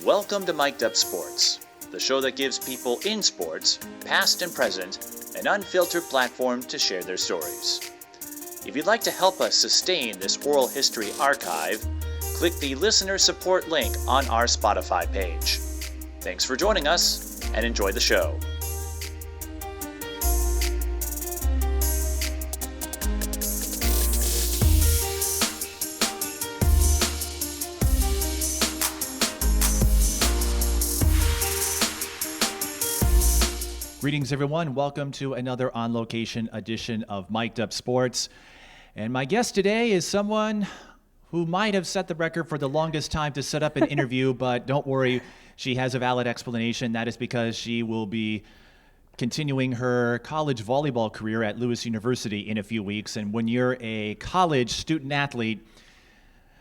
Welcome to Mic'd Up Sports, the show that gives people in sports, past and present, an unfiltered platform to share their stories. If you'd like to help us sustain this oral history archive, click the listener support link on our Spotify page. Thanks for joining us, and enjoy the show. Greetings, everyone. Welcome to another on-location edition of Mic'd Up Sports. And my guest today is someone who might have set the record for the longest time to set up an interview, but don't worry, she has a valid explanation. That is because she will be continuing her college volleyball career at Lewis University in a few weeks. And when you're a college student athlete,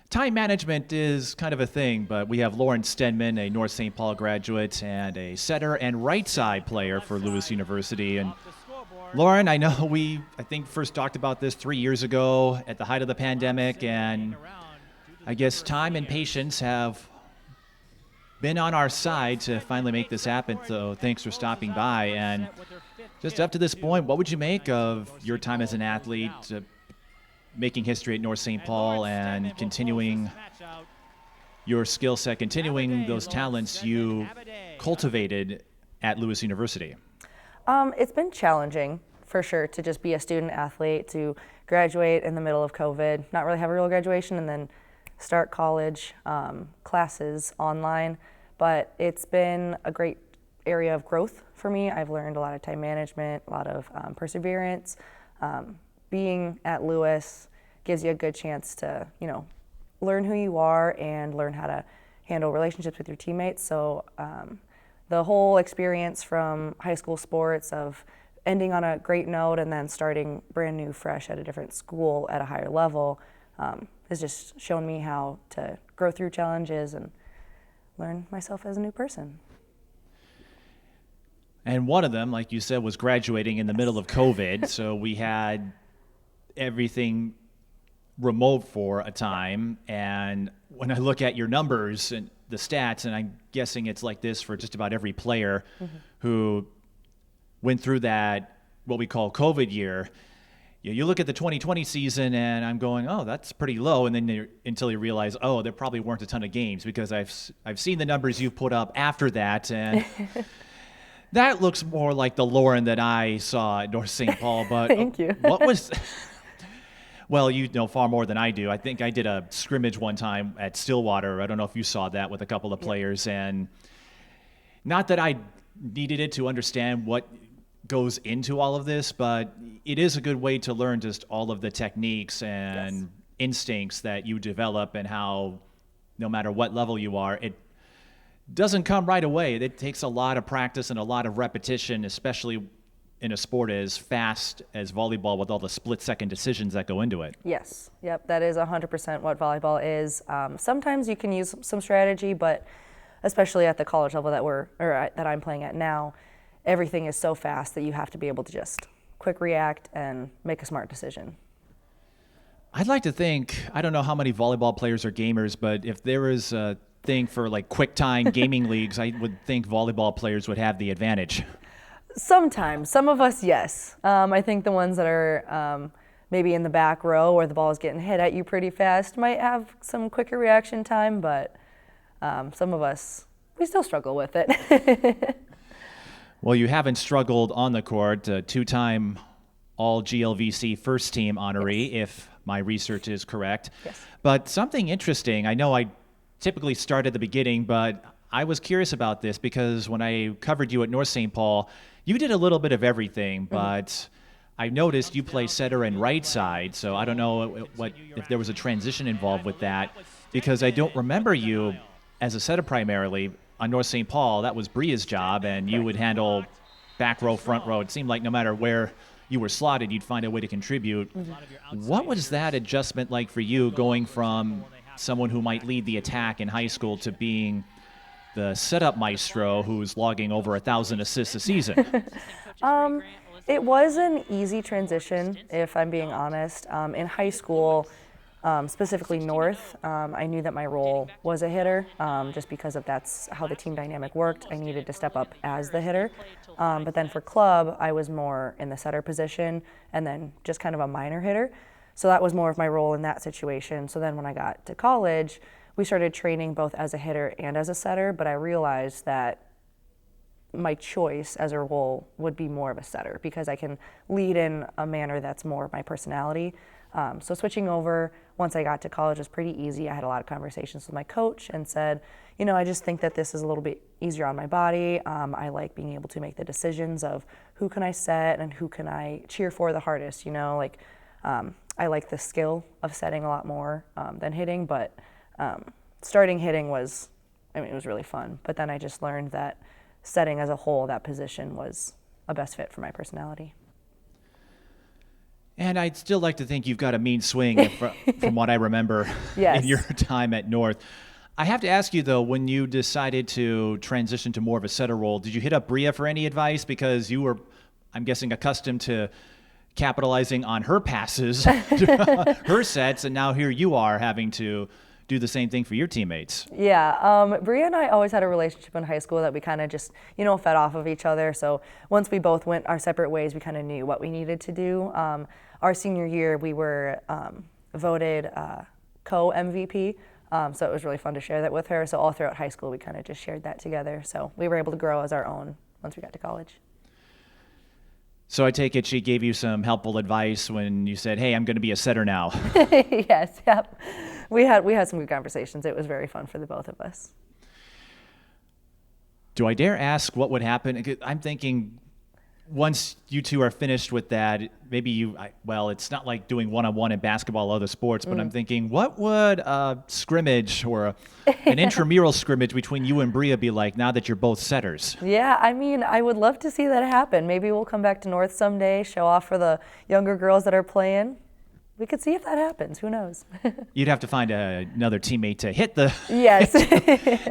time management is kind of a thing, but we have Lauren Stenman, a North St. Paul graduate and a setter and right side player for Lewis University. And Lauren, I know I think first talked about this 3 years ago at the height of the pandemic, and I guess time and patience have been on our side to finally make this happen. So thanks for stopping by. And just up to this point, what would you make of your time as an athlete, making history at North St. Paul and continuing your skill set, continuing those talents you cultivated at Lewis University? It's been challenging, for sure, to just be a student athlete, to graduate in the middle of COVID, not really have a real graduation, and then start college classes online. But it's been a great area of growth for me. I've learned a lot of time management, a lot of perseverance. Being at Lewis gives you a good chance to, learn who you are and learn how to handle relationships with your teammates. So the whole experience from high school sports of ending on a great note and then starting brand new, fresh at a different school at a higher level has just shown me how to grow through challenges and learn myself as a new person. And one of them, like you said, was graduating in the middle of COVID. So we had everything remote for a time. And when I look at your numbers and the stats, and I'm guessing it's like this for just about every player who went through that, what we call COVID year, you look at the 2020 season and I'm going, oh, that's pretty low. And then until you realize, oh, there probably weren't a ton of games, because I've seen the numbers you've put up after that. And that looks more like the Lauren that I saw at North St. Paul. But Thank you. What was, well, you know far more than I do. I think I did a scrimmage one time at Stillwater. I don't know if you saw that with a couple of players. And not that I needed it to understand what goes into all of this, but it is a good way to learn just all of the techniques and instincts that you develop, and how no matter what level you are, it doesn't come right away. It takes a lot of practice and a lot of repetition, especially in a sport as fast as volleyball, with all the split-second decisions that go into it. Yes, yep, that is 100% what volleyball is. Sometimes you can use some strategy, but especially at the college level that I'm playing at now, everything is so fast that you have to be able to just quick react and make a smart decision. I'd like to think, I don't know how many volleyball players are gamers, but if there is a thing for like quick time gaming leagues, I would think volleyball players would have the advantage. Sometimes, some of us, yes. I think the ones that are maybe in the back row where the ball is getting hit at you pretty fast might have some quicker reaction time, but some of us, we still struggle with it. Well, you haven't struggled on the court. Two-time All-GLVC First Team honoree, if my research is correct. Yes. But something interesting, I know I typically start at the beginning, but I was curious about this because when I covered you at North St. Paul, you did a little bit of everything, but I noticed you play setter and right side, so I don't know if there was a transition involved with that, because I don't remember you as a setter primarily. On North St. Paul, that was Bria's job, and you would handle back row, front row. It seemed like no matter where you were slotted, you'd find a way to contribute. What was that adjustment like for you, going from someone who might lead the attack in high school to being the setup maestro who's logging over 1,000 assists a season? It was an easy transition, if I'm being honest. In high school, specifically North, I knew that my role was a hitter, just because that's how the team dynamic worked. I needed to step up as the hitter. But then for club, I was more in the setter position and then just kind of a minor hitter. So that was more of my role in that situation. So then when I got to college, we started training both as a hitter and as a setter, but I realized that my choice as a role would be more of a setter because I can lead in a manner that's more my personality. So switching over once I got to college was pretty easy. I had a lot of conversations with my coach and said, I just think that this is a little bit easier on my body. I like being able to make the decisions of who can I set and who can I cheer for the hardest. I like the skill of setting a lot more than hitting, but starting hitting was really fun. But then I just learned that setting as a whole, that position was a best fit for my personality. And I'd still like to think you've got a mean swing from what I remember Yes. in your time at North. I have to ask you, though, when you decided to transition to more of a setter role, did you hit up Bria for any advice? Because you were, I'm guessing, accustomed to capitalizing on her passes, her sets, and now here you are having to do the same thing for your teammates. Yeah, Bria and I always had a relationship in high school that we kind of just, fed off of each other. So once we both went our separate ways, we kind of knew what we needed to do. Our senior year, we were voted co-MVP, so it was really fun to share that with her. So all throughout high school, we kind of just shared that together. So we were able to grow as our own once we got to college. So I take it she gave you some helpful advice when you said, hey, I'm going to be a setter now. Yes, yep. We had some good conversations. It was very fun for the both of us. Do I dare ask what would happen? I'm thinking once you two are finished with that, maybe it's not like doing one-on-one in basketball or other sports, but I'm thinking, what would a scrimmage or an intramural scrimmage between you and Bria be like now that you're both setters? Yeah, I would love to see that happen. Maybe we'll come back to North someday, show off for the younger girls that are playing. We could see if that happens. Who knows? You'd have to find another teammate to hit the... Yes.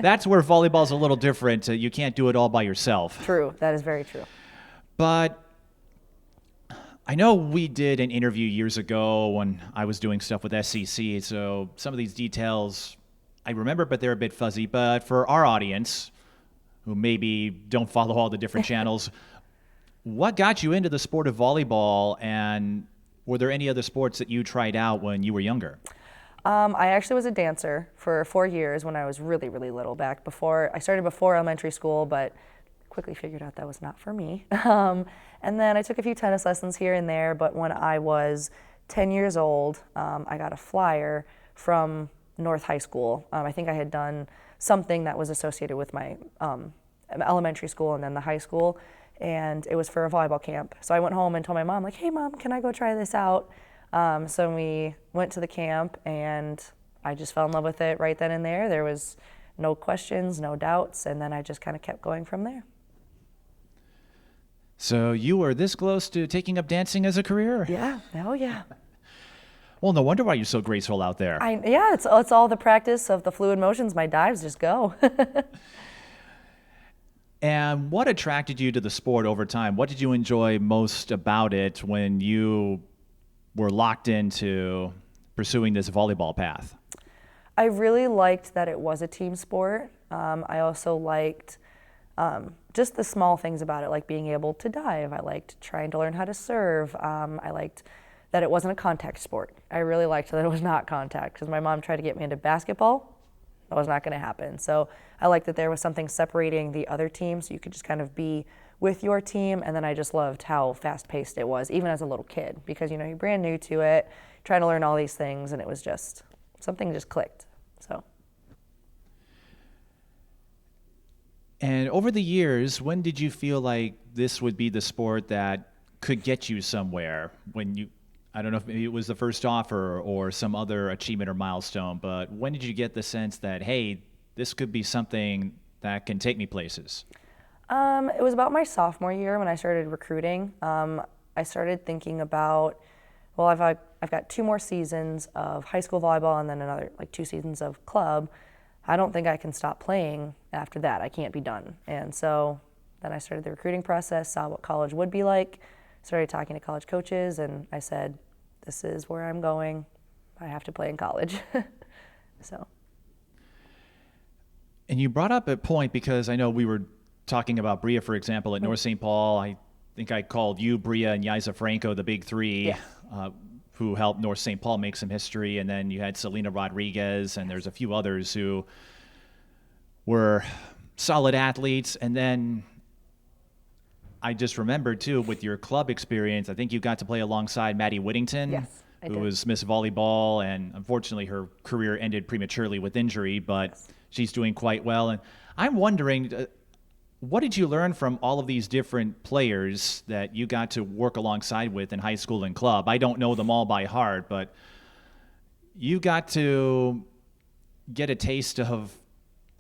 That's where volleyball's a little different. You can't do it all by yourself. True. That is very true. But I know we did an interview years ago when I was doing stuff with SEC, so some of these details I remember, but they're a bit fuzzy. But for our audience, who maybe don't follow all the different channels, what got you into the sport of volleyball, and were there any other sports that you tried out when you were younger? I actually was a dancer for 4 years when I was really, really little back before. I started before elementary school, but quickly figured out that was not for me. And then I took a few tennis lessons here and there, but when I was 10 years old, I got a flyer from North High School. I think I had done something that was associated with my elementary school and then the high school, and it was for a volleyball camp. So I went home and told my mom, like, hey mom, can I go try this out? So we went to the camp and I just fell in love with it right then and there. There was no questions, no doubts, and then I just kind of kept going from there. So you were this close to taking up dancing as a career? Yeah, oh yeah. Well, no wonder why you're so graceful out there. It's all the practice of the fluid motions. My dives just go. And what attracted you to the sport over time? What did you enjoy most about it when you were locked into pursuing this volleyball path? I really liked that it was a team sport. I also liked just the small things about it, like being able to dive. I liked trying to learn how to serve. I liked that it wasn't a contact sport. I really liked that it was not contact, because my mom tried to get me into basketball. That was not going to happen. So I liked that there was something separating the other teams, so you could just kind of be with your team. And then I just loved how fast-paced it was, even as a little kid, because you're brand new to it, trying to learn all these things, and it was just something just clicked. So. And over the years, when did you feel like this would be the sport that could get you somewhere? When you, I don't know if maybe it was the first offer or some other achievement or milestone, but when did you get the sense that, hey, this could be something that can take me places? It was about my sophomore year when I started recruiting. I started thinking about, well, I've got 2 more seasons of high school volleyball and then another 2 seasons of club. I don't think I can stop playing after that. I can't be done. And so then I started the recruiting process, saw what college would be like, started talking to college coaches, and I said, this is where I'm going. I have to play in college. So. And you brought up a point, because I know we were talking about Bria, for example, at North St. Paul. I think I called you, Bria, and Yiza Franco the big three, Yes. who helped North St. Paul make some history. And then you had Selena Rodriguez, and there's a few others who were solid athletes. And then I just remembered, too, with your club experience, I think you got to play alongside Maddie Whittington, Yes, I who did. was Miss Volleyball, and unfortunately her career ended prematurely with injury, but Yes. she's doing quite well. And I'm wondering, what did you learn from all of these different players that you got to work alongside with in high school and club? I don't know them all by heart, but you got to get a taste of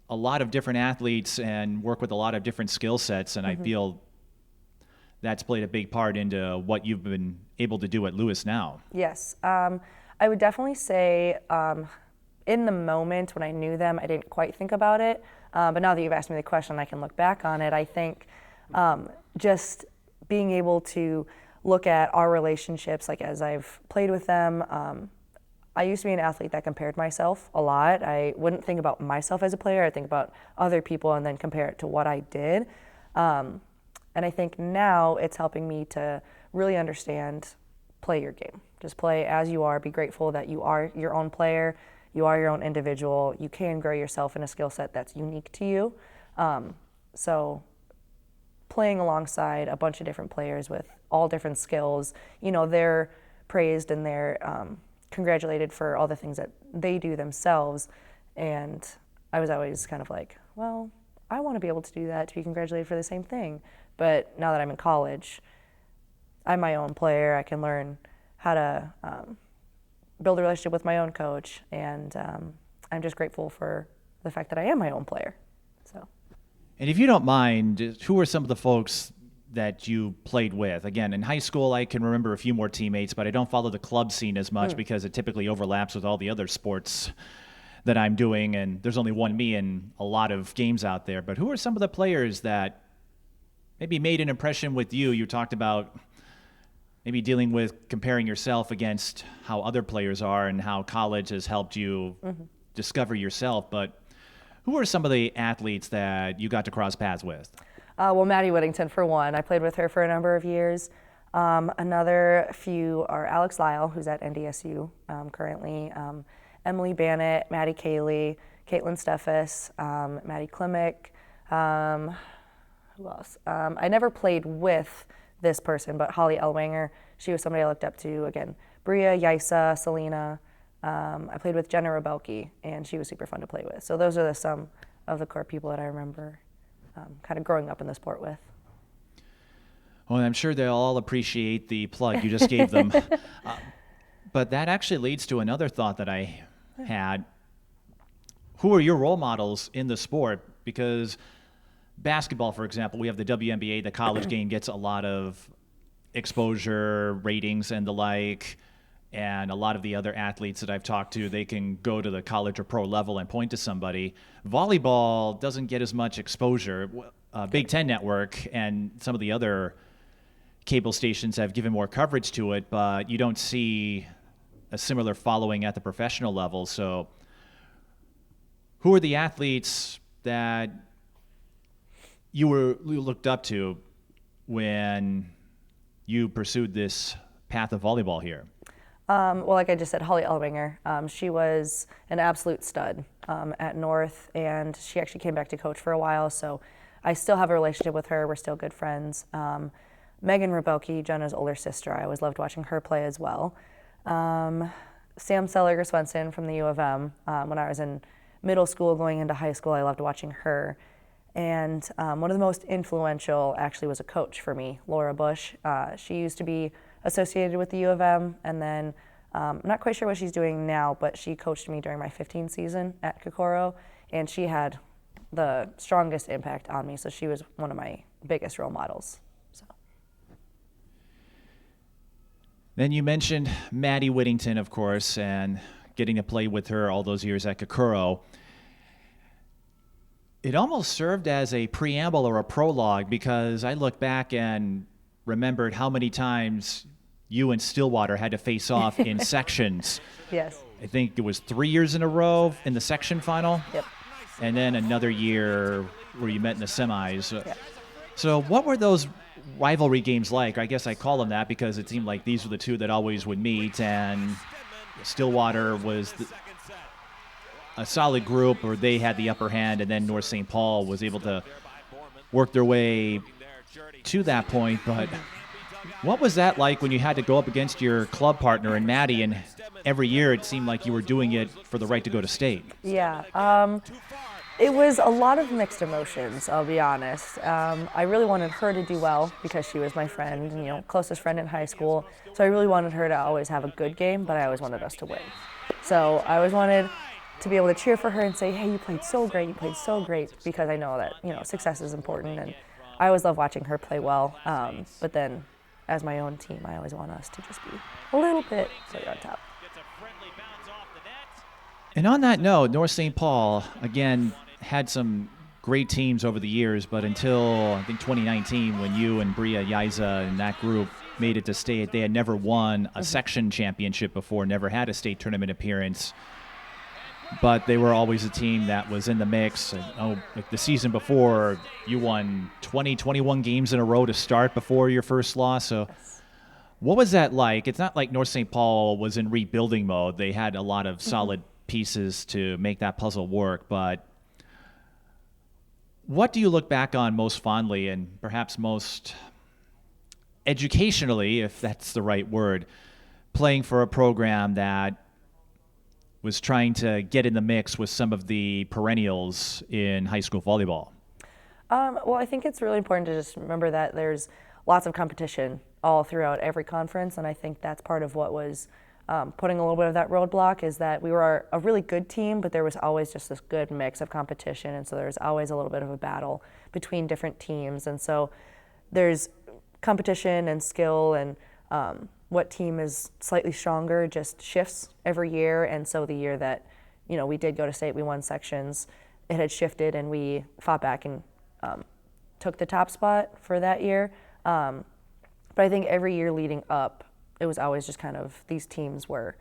a lot of different athletes and work with a lot of different skill sets, and I feel that's played a big part into what you've been able to do at Lewis now. Yes, I would definitely say in the moment when I knew them, I didn't quite think about it. But now that you've asked me the question, I can look back on it. I think just being able to look at our relationships, like as I've played with them, I used to be an athlete that compared myself a lot. I wouldn't think about myself as a player. I'd think about other people and then compare it to what I did. And I think now it's helping me to really understand, play your game. Just play as you are. Be grateful that you are your own player. You are your own individual. You can grow yourself in a skill set that's unique to you. So playing alongside a bunch of different players with all different skills, they're praised and they're congratulated for all the things that they do themselves. And I was always kind of like, well, I want to be able to do that, to be congratulated for the same thing. But now that I'm in college, I'm my own player. I can learn how to build a relationship with my own coach, and I'm just grateful for the fact that I am my own player. So. And if you don't mind, who are some of the folks that you played with? Again, in high school, I can remember a few more teammates, but I don't follow the club scene as much because it typically overlaps with all the other sports that I'm doing, and there's only one me in a lot of games out there. But who are some of the players that maybe made an impression with you? You talked about maybe dealing with comparing yourself against how other players are and how college has helped you discover yourself. But who are some of the athletes that you got to cross paths with? Well, Maddie Whittington, for one. I played with her for a number of years. Another few are Alex Lyle, who's at NDSU currently, Emily Bannett, Maddie Cayley, Caitlin Steffes, Maddie Klimek. Who else? I never played with this person, but Holly Elwanger, she was somebody I looked up to. Again, Bria, Yiza, Selena. I played with Jenna Rebelke, and she was super fun to play with. So those are some of the core people that I remember kind of growing up in the sport with. Well, I'm sure they'll all appreciate the plug you just gave them. But that actually leads to another thought that I had. Who are your role models in the sport? Because basketball, for example, we have the WNBA, the college game gets a lot of exposure, ratings, and the like. And a lot of the other athletes that I've talked to, they can go to the college or pro level and point to somebody. Volleyball doesn't get as much exposure. Big Ten Network and some of the other cable stations have given more coverage to it, but you don't see a similar following at the professional level. So who are the athletes that you looked up to when you pursued this path of volleyball here? Well, like I just said, Holly Elwanger. She was an absolute stud at North, and she actually came back to coach for a while, so I still have a relationship with her. We're still good friends. Megan Rebelke, Jenna's older sister, I always loved watching her play as well. Sam Seliger-Swenson from the U of M. When I was in middle school going into high school, I loved watching her. And one of the most influential actually was a coach for me, Laura Bush. She used to be associated with the U of M, and then I'm not quite sure what she's doing now, but she coached me during my 15 season at Kokoro, and she had the strongest impact on me, so she was one of my biggest role models. So. Then you mentioned Maddie Whittington, of course, and getting to play with her all those years at Kokoro. It almost served as a preamble or a prologue, because I look back and remembered how many times you and Stillwater had to face off in sections. Yes. I think it was 3 years in a row in the section final. Yep. And then another year where you met in the semis. Yep. So what were those rivalry games like? I guess I call them that because it seemed like these were the two that always would meet, and Stillwater was a solid group, or they had the upper hand, and then North St. Paul was able to work their way to that point. But what was that like when you had to go up against your club partner in Maddie, and every year it seemed like you were doing it for the right to go to state? Yeah. It was a lot of mixed emotions, I'll be honest. I really wanted her to do well because she was my friend, closest friend in high school. So I really wanted her to always have a good game, but I always wanted us to win. So I always wanted to be able to cheer for her and say, hey, you played so great, because I know that, success is important, and I always love watching her play well. But then as my own team, I always want us to just be a little bit further on top. And on that note, North St. Paul, again, had some great teams over the years, but until, I think, 2019, when you and Bria Yiza and that group made it to state, they had never won a section championship before, never had a state tournament appearance. But they were always a team that was in the mix. Like the season before, you won 21 games in a row to start before your first loss. So what was that like? It's not like North St. Paul was in rebuilding mode. They had a lot of solid pieces to make that puzzle work. But what do you look back on most fondly and perhaps most educationally, if that's the right word, playing for a program that was trying to get in the mix with some of the perennials in high school volleyball? Well, I think it's really important to just remember that there's lots of competition all throughout every conference, and I think that's part of what was putting a little bit of that roadblock, is that we were a really good team, but there was always just this good mix of competition, and so there was always a little bit of a battle between different teams, and so there's competition and skill, and what team is slightly stronger just shifts every year. And so the year that we did go to state, we won sections, it had shifted, and we fought back and took the top spot for that year. But I think every year leading up, it was always just kind of, these teams were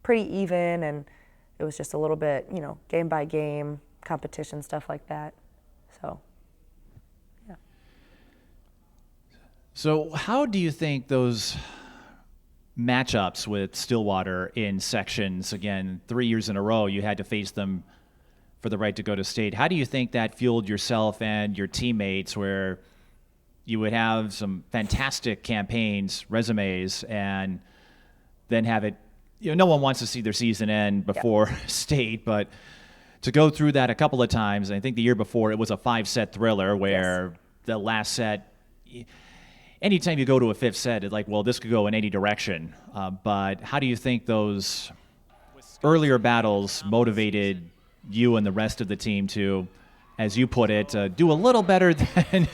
pretty even, and it was just a little bit, game by game competition, stuff like that. So yeah. So how do you think those matchups with Stillwater in sections, again, 3 years in a row, you had to face them for the right to go to state. How do you think that fueled yourself and your teammates, where you would have some fantastic campaigns, resumes, and then have it, no one wants to see their season end before state, but to go through that a couple of times, and I think the year before it was a 5-set thriller where the last set, anytime you go to a 5th set, it's like, well, this could go in any direction. But how do you think those earlier battles motivated you and the rest of the team to, as you put it, do a little better than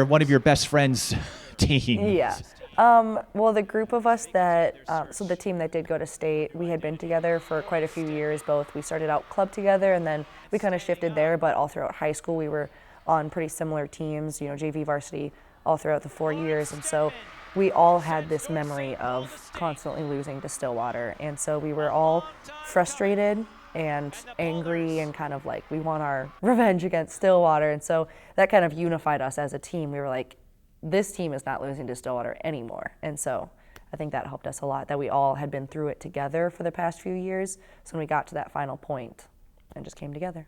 one of your best friends' teams? Yeah. Well, the group of us that, so the team that did go to state, we had been together for quite a few years. Both, we started out club together, and then we kind of shifted there, but all throughout high school we were on pretty similar teams, JV, varsity, all throughout the 4 years. And so we all had this memory of constantly losing to Stillwater. And so we were all frustrated and angry and kind of like, we want our revenge against Stillwater. And so that kind of unified us as a team. We were like, this team is not losing to Stillwater anymore. And so I think that helped us a lot, that we all had been through it together for the past few years. So when we got to that final point, and just came together.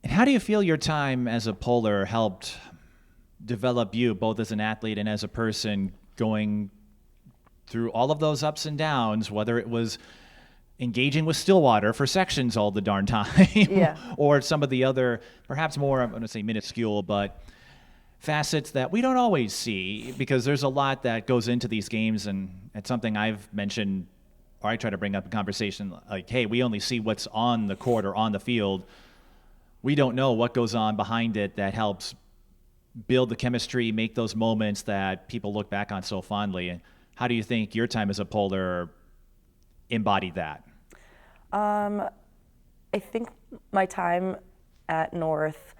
And how do you feel your time as a polar helped develop you, both as an athlete and as a person, going through all of those ups and downs, whether it was engaging with Stillwater for sections all the darn time, or some of the other, perhaps more, I'm going to say minuscule, but facets that we don't always see, because there's a lot that goes into these games, and it's something I've mentioned, or I try to bring up in conversation, like, hey, we only see what's on the court or on the field. We don't know what goes on behind it that helps build the chemistry, make those moments that people look back on so fondly. And how do you think your time as a polar embodied that? I think my time at North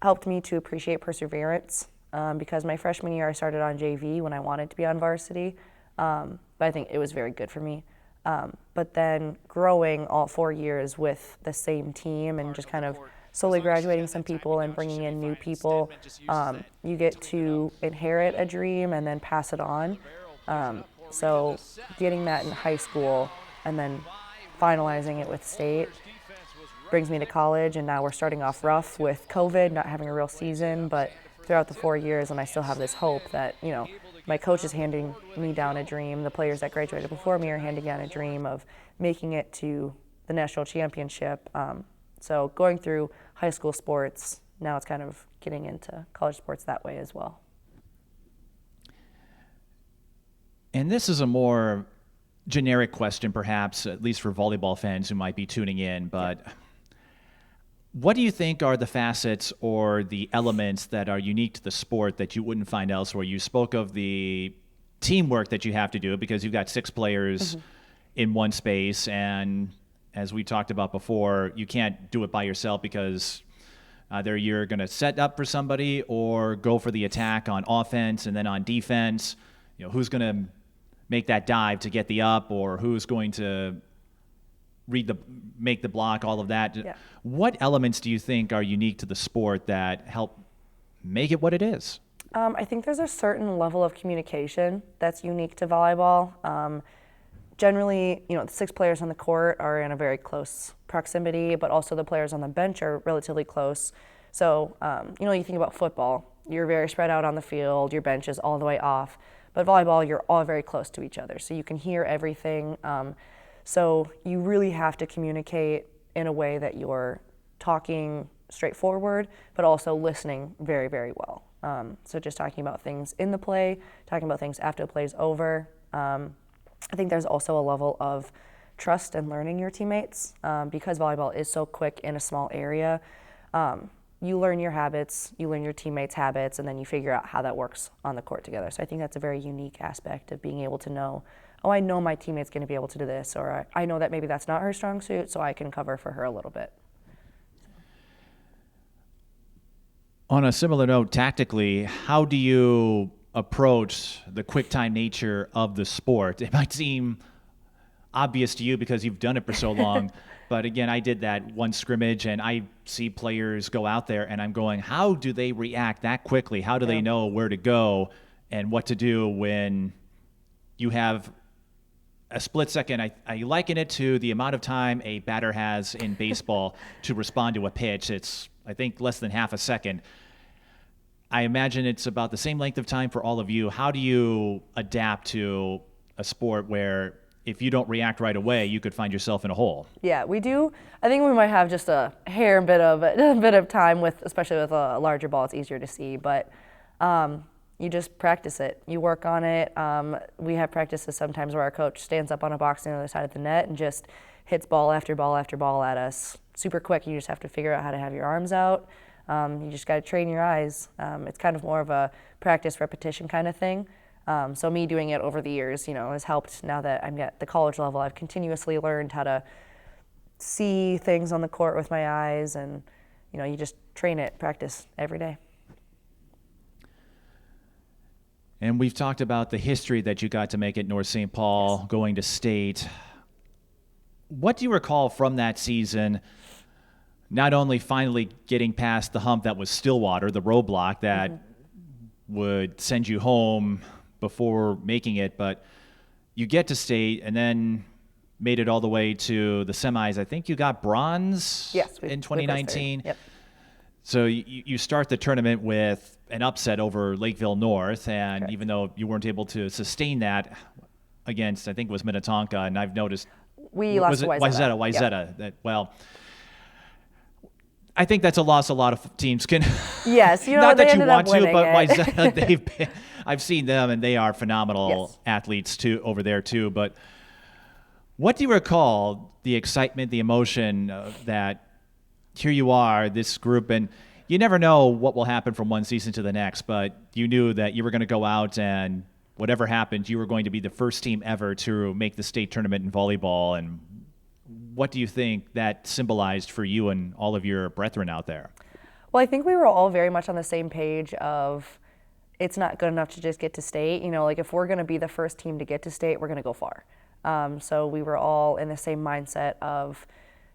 helped me to appreciate perseverance, because my freshman year I started on JV when I wanted to be on varsity. but I think it was very good for me. But then growing all 4 years with the same team and just kind of slowly graduating some people and bringing in new people, you get to inherit a dream and then pass it on. So getting that in high school and then finalizing it with state brings me to college, and now we're starting off rough with COVID, not having a real season, but throughout the 4 years, and I still have this hope that, my coach is handing me down a dream. The players that graduated before me are handing down a dream of making it to the national championship. So going through high school sports, now it's kind of getting into college sports that way as well. And this is a more generic question, perhaps, at least for volleyball fans who might be tuning in, but what do you think are the facets or the elements that are unique to the sport that you wouldn't find elsewhere? You spoke of the teamwork that you have to do because you've got 6 players in one space, and as we talked about before, you can't do it by yourself because either you're going to set up for somebody or go for the attack on offense, and then on defense, who's going to make that dive to get the up, or who's going to make the block, all of that. Yeah. What elements do you think are unique to the sport that help make it what it is? I think there's a certain level of communication that's unique to volleyball. Generally, the 6 players on the court are in a very close proximity, but also the players on the bench are relatively close. So, you think about football, you're very spread out on the field, your bench is all the way off. But volleyball, you're all very close to each other, so you can hear everything. So you really have to communicate in a way that you're talking straightforward, but also listening very, very well. So just talking about things in the play, talking about things after the play is over. I think there's also a level of trust and learning your teammates. Because volleyball is so quick in a small area, you learn your habits, you learn your teammates' habits, and then you figure out how that works on the court together. So I think that's a very unique aspect of being able to know, I know my teammate's going to be able to do this, or I know that maybe that's not her strong suit, so I can cover for her a little bit. On a similar note, tactically, how do you approach the quick-time nature of the sport? It might seem obvious to you because you've done it for so long, but again, I did that one scrimmage, and I see players go out there, and I'm going, how do they react that quickly? How do they know where to go and what to do when you have a split second? I liken it to the amount of time a batter has in baseball to respond to a pitch. It's, I think, less than half a second. I imagine it's about the same length of time for all of you. How do you adapt to a sport where if you don't react right away, you could find yourself in a hole? Yeah, we do. I think we might have just a bit of time with, especially with a larger ball, it's easier to see, but you just practice it. You work on it. We have practices sometimes where our coach stands up on a box on the other side of the net and just hits ball after ball after ball at us super quick. You just have to figure out how to have your arms out. You just got to train your eyes. It's kind of more of a practice repetition kind of thing. So me doing it over the years, has helped. Now that I'm at the college level, I've continuously learned how to see things on the court with my eyes, and you just train it, practice every day. And we've talked about the history that you got to make at North St. Paul, yes, going to state. What do you recall from that season, not only finally getting past the hump that was Stillwater, the roadblock that would send you home before making it, but you get to state and then made it all the way to the semis. I think you got bronze in 2019. Yep. So you start the tournament with an upset over Lakeville North, and correct, even though you weren't able to sustain that against, I think it was Minnetonka, and I've noticed we lost to Wayzata. Yep. Well, I think that's a loss a lot of teams can. Yes, not that you want to, but Wayzata, I've seen them, and they are phenomenal, yes, athletes too over there too. But what do you recall the excitement, the emotion that here you are, this group, and you never know what will happen from one season to the next, but you knew that you were going to go out and whatever happened, you were going to be the first team ever to make the state tournament in volleyball. And what do you think that symbolized for you and all of your brethren out there? Well, I think we were all very much on the same page of it's not good enough to just get to state. You know, like if we're going to be the first team to get to state, we're going to go far. So we were all in the same mindset of,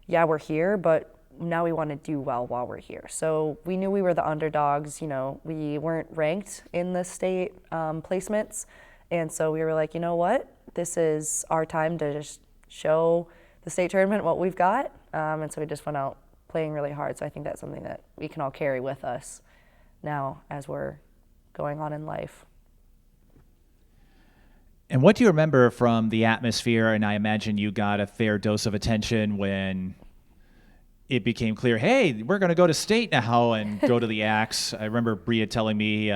yeah, we're here, but now we want to do well while we're here. So we knew we were the underdogs. You know, we weren't ranked in the state placements. And so we were like, you know what? This is our time to just show the state tournament what we've got. And so we just went out playing really hard. So I think that's something that we can all carry with us now as we're going on in life. And what do you remember from the atmosphere? And I imagine you got a fair dose of attention when it became clear, hey, we're going to go to state now and go to the Axe. I remember Bria telling me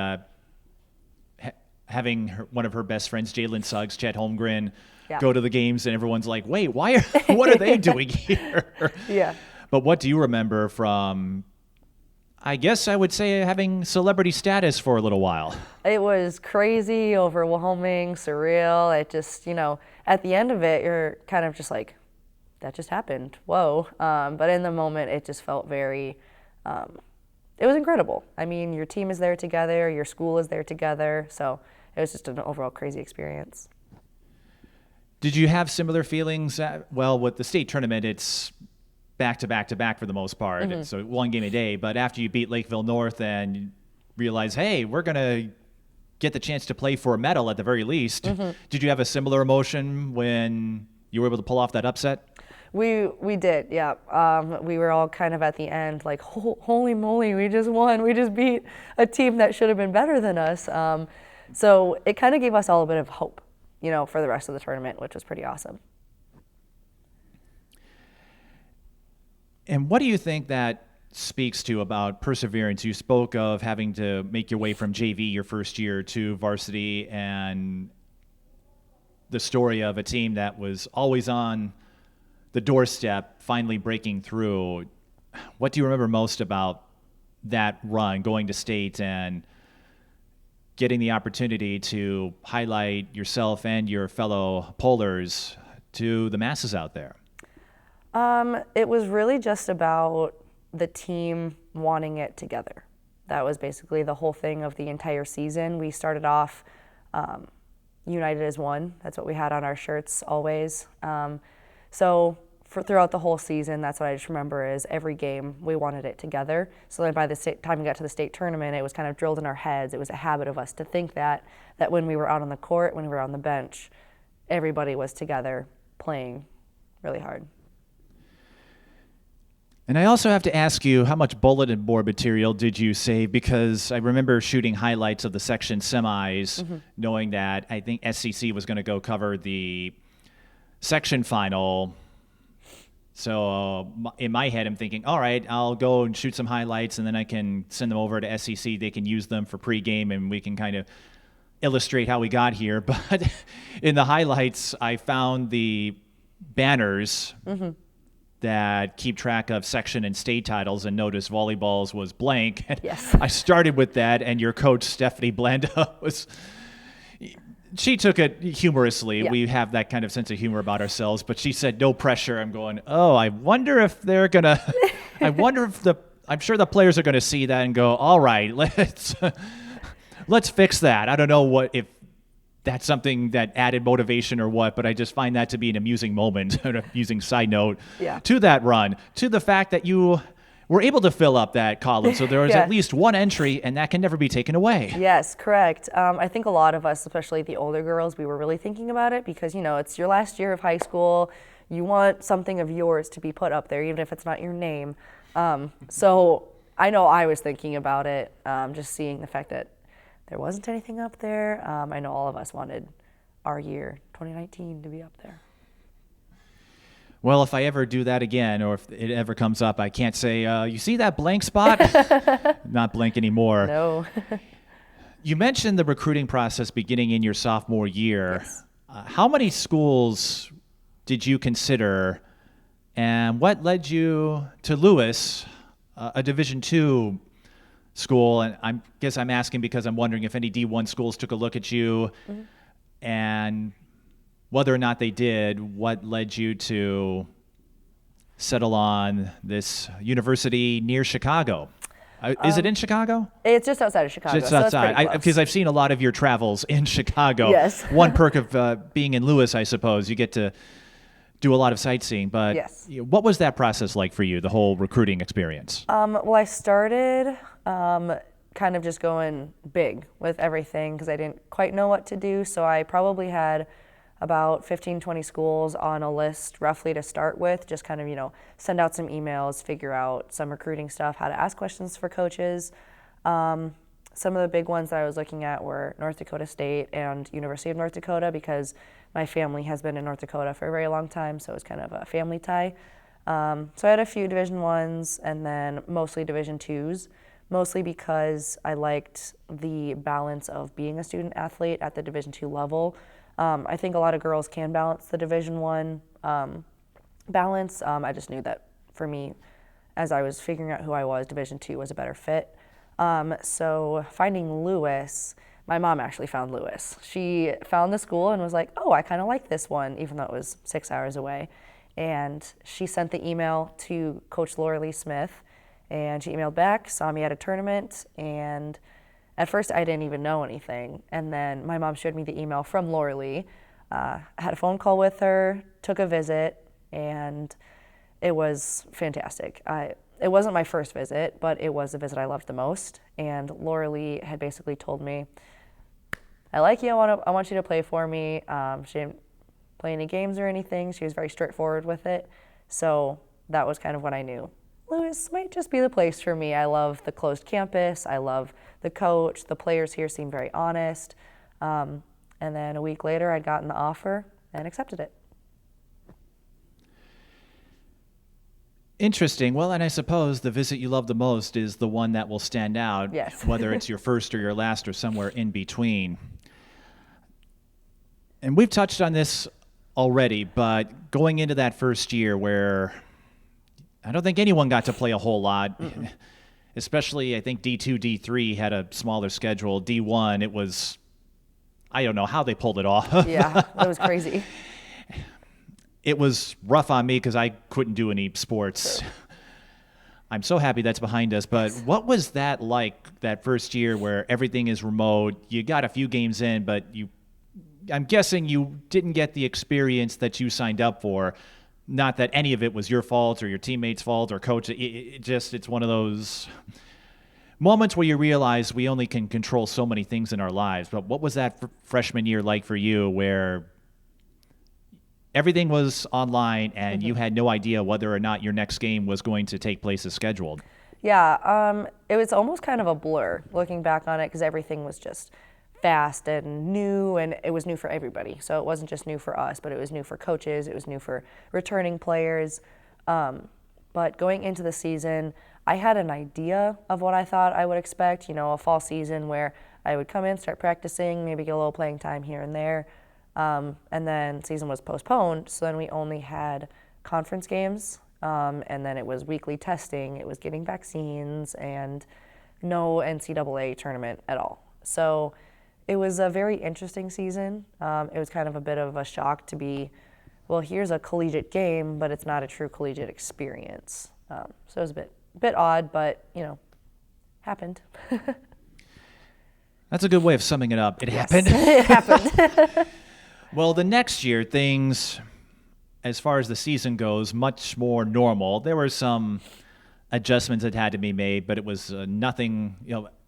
having one of her best friends, Jalen Suggs, Chet Holmgren, go to the games, and everyone's like, wait, what are they doing here? Yeah. But what do you remember from, I guess I would say, having celebrity status for a little while? It was crazy, overwhelming, surreal. It just, you know, at the end of it, you're kind of just like, that just happened. Whoa. But in the moment, it just felt very, it was incredible. I mean, your team is there together, your school is there together. So it was just an overall crazy experience. Did you have similar feelings? Well, with the state tournament, it's back to back to back for the most part. Mm-hmm. So one game a day. But after you beat Lakeville North and you realize, hey, we're going to get the chance to play for a medal at the very least. Mm-hmm. Did you have a similar emotion when you were able to pull off that upset? We did, yeah. We were all kind of at the end like, holy moly, we just won. We just beat a team that should have been better than us. So it kind of gave us all a bit of hope, you know, for the rest of the tournament, which was pretty awesome. And what do you think that speaks to about perseverance? You spoke of having to make your way from JV your first year to varsity, and the story of a team that was always on the doorstep finally breaking through. What do you remember most about that run, going to state and getting the opportunity to highlight yourself and your fellow polars to the masses out there? It was really just about the team wanting it together. That was basically the whole thing of the entire season. We started off united as one. That's what we had on our shirts always. So throughout the whole season, that's what I just remember is every game we wanted it together. So then by the time we got to the state tournament, it was kind of drilled in our heads. It was a habit of us to think that when we were out on the court, when we were on the bench, everybody was together playing really hard. And I also have to ask you, how much bulletin board material did you save? Because I remember shooting highlights of the section semis, mm-hmm. knowing that I think SCC was going to go cover the section final. So in my head, I'm thinking, all right, I'll go and shoot some highlights, and then I can send them over to SCC. They can use them for pregame, and we can kind of illustrate how we got here. But in the highlights, I found the banners mm-hmm. that keep track of section and state titles, and noticed volleyball's was blank. And yes. I started with that, and your coach, Stephanie Blanda, she took it humorously. Yeah. We have that kind of sense of humor about ourselves, but she said, no pressure. I'm going, I wonder if they're going to, I'm sure the players are going to see that and go, all right, let's fix that. I don't know if that's something that added motivation or what, but I just find that to be an amusing moment, an amusing side note to that run, to the fact that you were able to fill up that column. So there was at least one entry, and that can never be taken away. Yes, correct. I think a lot of us, especially the older girls, we were really thinking about it because, you know, it's your last year of high school. You want something of yours to be put up there, even if it's not your name. So I know I was thinking about it, just seeing the fact that there wasn't anything up there. I know all of us wanted our year, 2019, to be up there. Well, if I ever do that again, or if it ever comes up, I can't say, you see that blank spot? Not blank anymore. No. You mentioned the recruiting process beginning in your sophomore year. Yes. How many schools did you consider, and what led you to Lewis, a Division II school? And I guess I'm asking because I'm wondering if any D1 schools took a look at you, mm-hmm. and whether or not they did, what led you to settle on this university near Chicago? Is it in Chicago? It's just outside of Chicago. Just so outside. It's pretty close. Because I've seen a lot of your travels in Chicago. Yes. One perk of being in Lewis, I suppose, you get to do a lot of sightseeing. But Yes. what was that process like for you, the whole recruiting experience? Well, I started kind of just going big with everything because I didn't quite know what to do. So I probably had about 15, 20 schools on a list roughly to start with, just kind of, send out some emails, figure out some recruiting stuff, how to ask questions for coaches. Some of the big ones that I was looking at were North Dakota State and University of North Dakota because my family has been in North Dakota for a very long time, so it was kind of a family tie. So I had a few Division I's and then mostly Division II's, mostly because I liked the balance of being a student athlete at the Division II level. I think a lot of girls can balance the Division I balance. I just knew that for me, as I was figuring out who I was, Division II was a better fit. So finding Lewis, my mom actually found Lewis. She found the school and was like, oh, I kind of like this one, even though it was 6 hours away. And she sent the email to Coach Lauren Smith, and she emailed back, saw me at a tournament, and at first I didn't even know anything. And then my mom showed me the email from Lauren. I had a phone call with her, took a visit, and it was fantastic. It wasn't my first visit, but it was the visit I loved the most. And Lauren had basically told me, I like you, I want you to play for me. She didn't play any games or anything. She was very straightforward with it. So that was kind of when I knew Lewis might just be the place for me. I love the closed campus. I love the coach. The players here seem very honest. And then a week later, I'd gotten the offer and accepted it. Interesting. Well, and I suppose the visit you love the most is the one that will stand out, Yes. whether it's your first or your last or somewhere in between. And we've touched on this already, but going into that first year where I don't think anyone got to play a whole lot, especially I think D2, D3 had a smaller schedule. D1, it was, I don't know how they pulled it off. Yeah, that was crazy. It was rough on me because I couldn't do any sports. Sure. I'm so happy that's behind us. But what was that like, that first year where everything is remote? You got a few games in, but I'm guessing you didn't get the experience that you signed up for. Not that any of it was your fault or your teammates' fault or coach. It's one of those moments where you realize we only can control so many things in our lives. But what was that freshman year like for you where everything was online and you had no idea whether or not your next game was going to take place as scheduled? Yeah, it was almost kind of a blur looking back on it because everything was just fast and new, and it was new for everybody. So it wasn't just new for us, but it was new for coaches, it was new for returning players. But going into the season, I had an idea of what I thought I would expect, a fall season where I would come in, start practicing, maybe get a little playing time here and there. And then season was postponed, so then we only had conference games, and then it was weekly testing, it was getting vaccines, and no NCAA tournament at all. So it was a very interesting season. It was kind of a bit of a shock to be, well, here's a collegiate game, but it's not a true collegiate experience. So it was a bit odd, but, happened. That's a good way of summing it up. It happened. It happened. Well, the next year, things, as far as the season goes, much more normal. There were some adjustments that had to be made, but it was nothing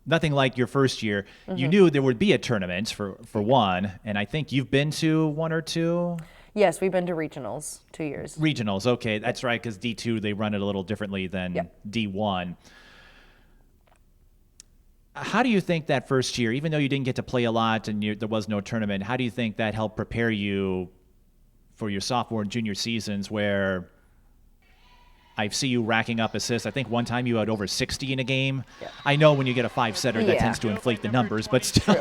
like your first year. Mm-hmm. You knew there would be a tournament for one, and I think you've been to one or two? Yes, we've been to regionals 2 years. Regionals, okay. That's right, because D2, they run it a little differently than D1. How do you think that first year, even though you didn't get to play a lot and there was no tournament, how do you think that helped prepare you for your sophomore and junior seasons where I see you racking up assists? I think one time you had over 60 in a game. Yeah. I know when you get a five-setter, that tends to inflate the numbers, but still,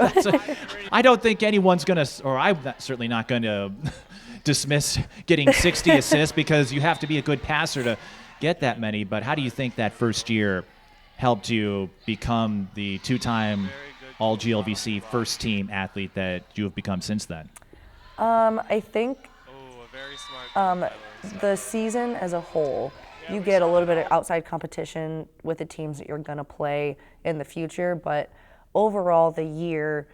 I don't think anyone's going to, or I'm certainly not going to dismiss getting 60 assists because you have to be a good passer to get that many. But how do you think that first year helped you become the two-time All-GLVC First Team athlete that you have become since then? I think the season as a whole you get a little bit of outside competition with the teams that you're going to play in the future, but overall the year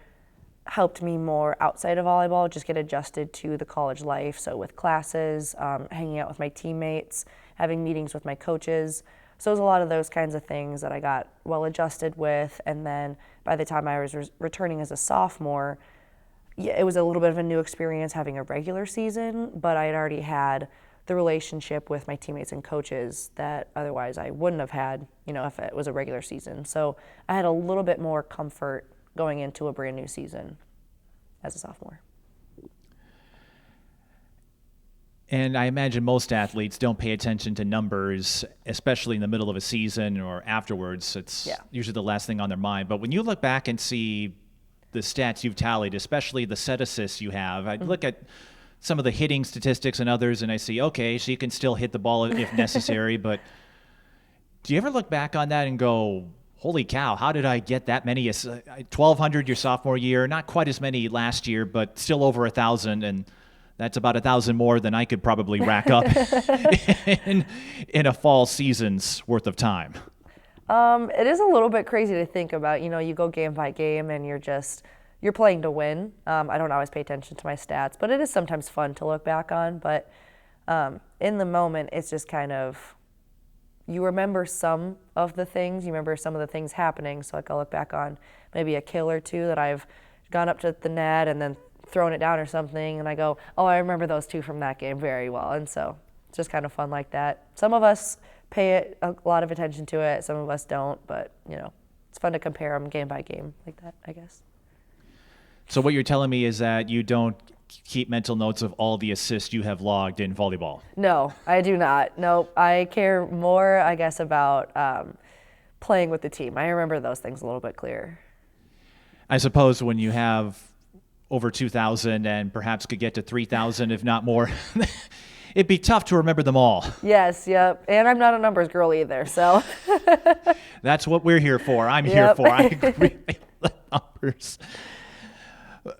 helped me more outside of volleyball, just get adjusted to the college life. So with classes, hanging out with my teammates, having meetings with my coaches. So it was a lot of those kinds of things that I got well adjusted with. And then by the time I was returning as a sophomore, yeah, it was a little bit of a new experience having a regular season, but I had already had the relationship with my teammates and coaches that otherwise I wouldn't have had, if it was a regular season. So I had a little bit more comfort going into a brand new season as a sophomore. And I imagine most athletes don't pay attention to numbers, especially in the middle of a season or afterwards. It's usually the last thing on their mind. But when you look back and see the stats you've tallied, especially the set assists you have, I look at some of the hitting statistics and others, and I see, okay, she can still hit the ball if necessary. But do you ever look back on that and go, holy cow, how did I get that many? 1,200 your sophomore year, not quite as many last year, but still over 1,000, and that's about 1,000 more than I could probably rack up in a fall season's worth of time. It is a little bit crazy to think about. You go game by game and you're playing to win. I don't always pay attention to my stats, but it is sometimes fun to look back on. But in the moment, it's just kind of, you remember some of the things, you remember some of the things happening. So like I'll look back on maybe a kill or two that I've gone up to the net and then thrown it down or something, and I go, oh, I remember those two from that game very well. And so it's just kind of fun like that. Some of us pay a lot of attention to it, some of us don't, but it's fun to compare them game by game like that, I guess. So what you're telling me is that you don't keep mental notes of all the assists you have logged in volleyball? No, I do not. Nope. I care more, I guess, about playing with the team. I remember those things a little bit clearer. I suppose when you have over 2,000 and perhaps could get to 3,000, if not more, it'd be tough to remember them all. Yes, yep. And I'm not a numbers girl either, so. That's what we're here for. I'm here for. I agree with the numbers.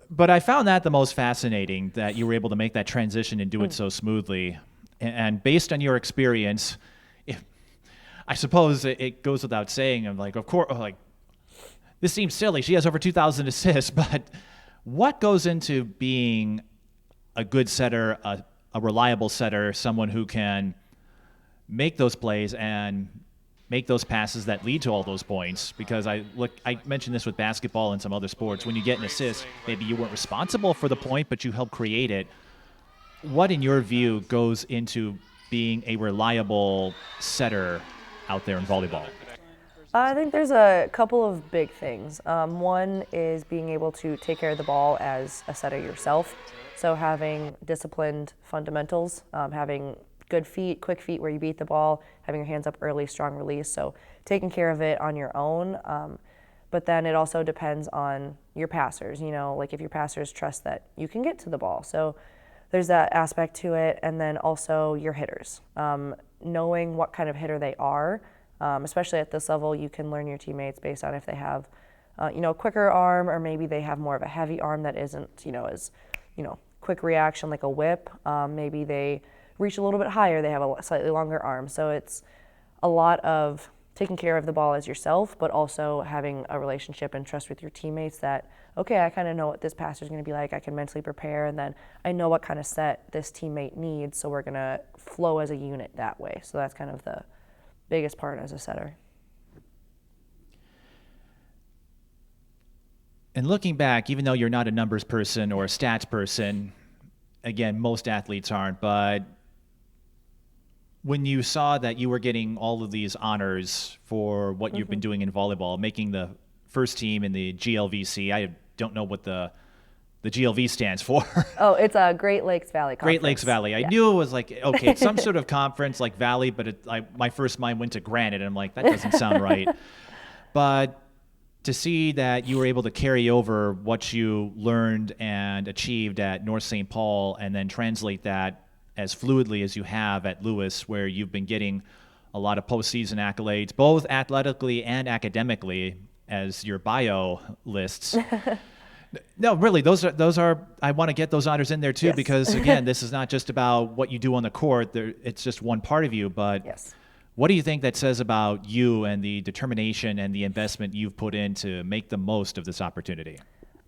But I found that the most fascinating, that you were able to make that transition and do it so smoothly. And based on your experience, I suppose it goes without saying, I'm like, of course, like, this seems silly. She has over 2,000 assists, but what goes into being a good setter, a reliable setter, someone who can make those plays and make those passes that lead to all those points? Because I mentioned this with basketball and some other sports. When you get an assist, maybe you weren't responsible for the point, but you helped create it. What, in your view, goes into being a reliable setter out there in volleyball? I think there's a couple of big things. One is being able to take care of the ball as a setter yourself. So having disciplined fundamentals, having good feet, quick feet where you beat the ball, having your hands up early, strong release. So taking care of it on your own. But then it also depends on your passers, like if your passers trust that you can get to the ball. So there's that aspect to it. And then also your hitters, knowing what kind of hitter they are. Especially at this level, you can learn your teammates based on if they have, a quicker arm, or maybe they have more of a heavy arm that isn't, as, quick reaction like a whip. Maybe they reach a little bit higher, they have a slightly longer arm. So it's a lot of taking care of the ball as yourself, but also having a relationship and trust with your teammates that, okay, I kind of know what this passer is going to be like. I can mentally prepare, and then I know what kind of set this teammate needs, so we're going to flow as a unit that way. So that's kind of the biggest part as a setter. And looking back, even though you're not a numbers person or a stats person, again, most athletes aren't, but when you saw that you were getting all of these honors for what you've been doing in volleyball, making the first team in the GLVC, I don't know what the GLV stands for. Oh, it's a Great Lakes Valley Conference. Great Lakes Valley. I knew it was like, okay, it's some sort of conference like Valley, but my first mind went to Granite, and I'm like, that doesn't sound right. But to see that you were able to carry over what you learned and achieved at North St. Paul and then translate that as fluidly as you have at Lewis, where you've been getting a lot of postseason accolades, both athletically and academically, as your bio lists. No, really, those are. I want to get those honors in there too, because again, this is not just about what you do on the court. It's just one part of you, but What do you think that says about you and the determination and the investment you've put in to make the most of this opportunity?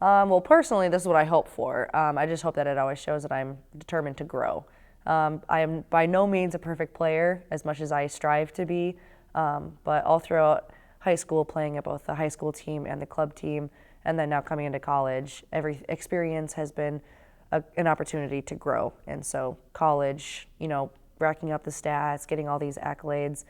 Well, personally, this is what I hope for. I just hope that it always shows that I'm determined to grow. I am by no means a perfect player, as much as I strive to be, but all throughout high school, playing at both the high school team and the club team, and then now coming into college, every experience has been an opportunity to grow. And so college, racking up the stats, getting all these accolades,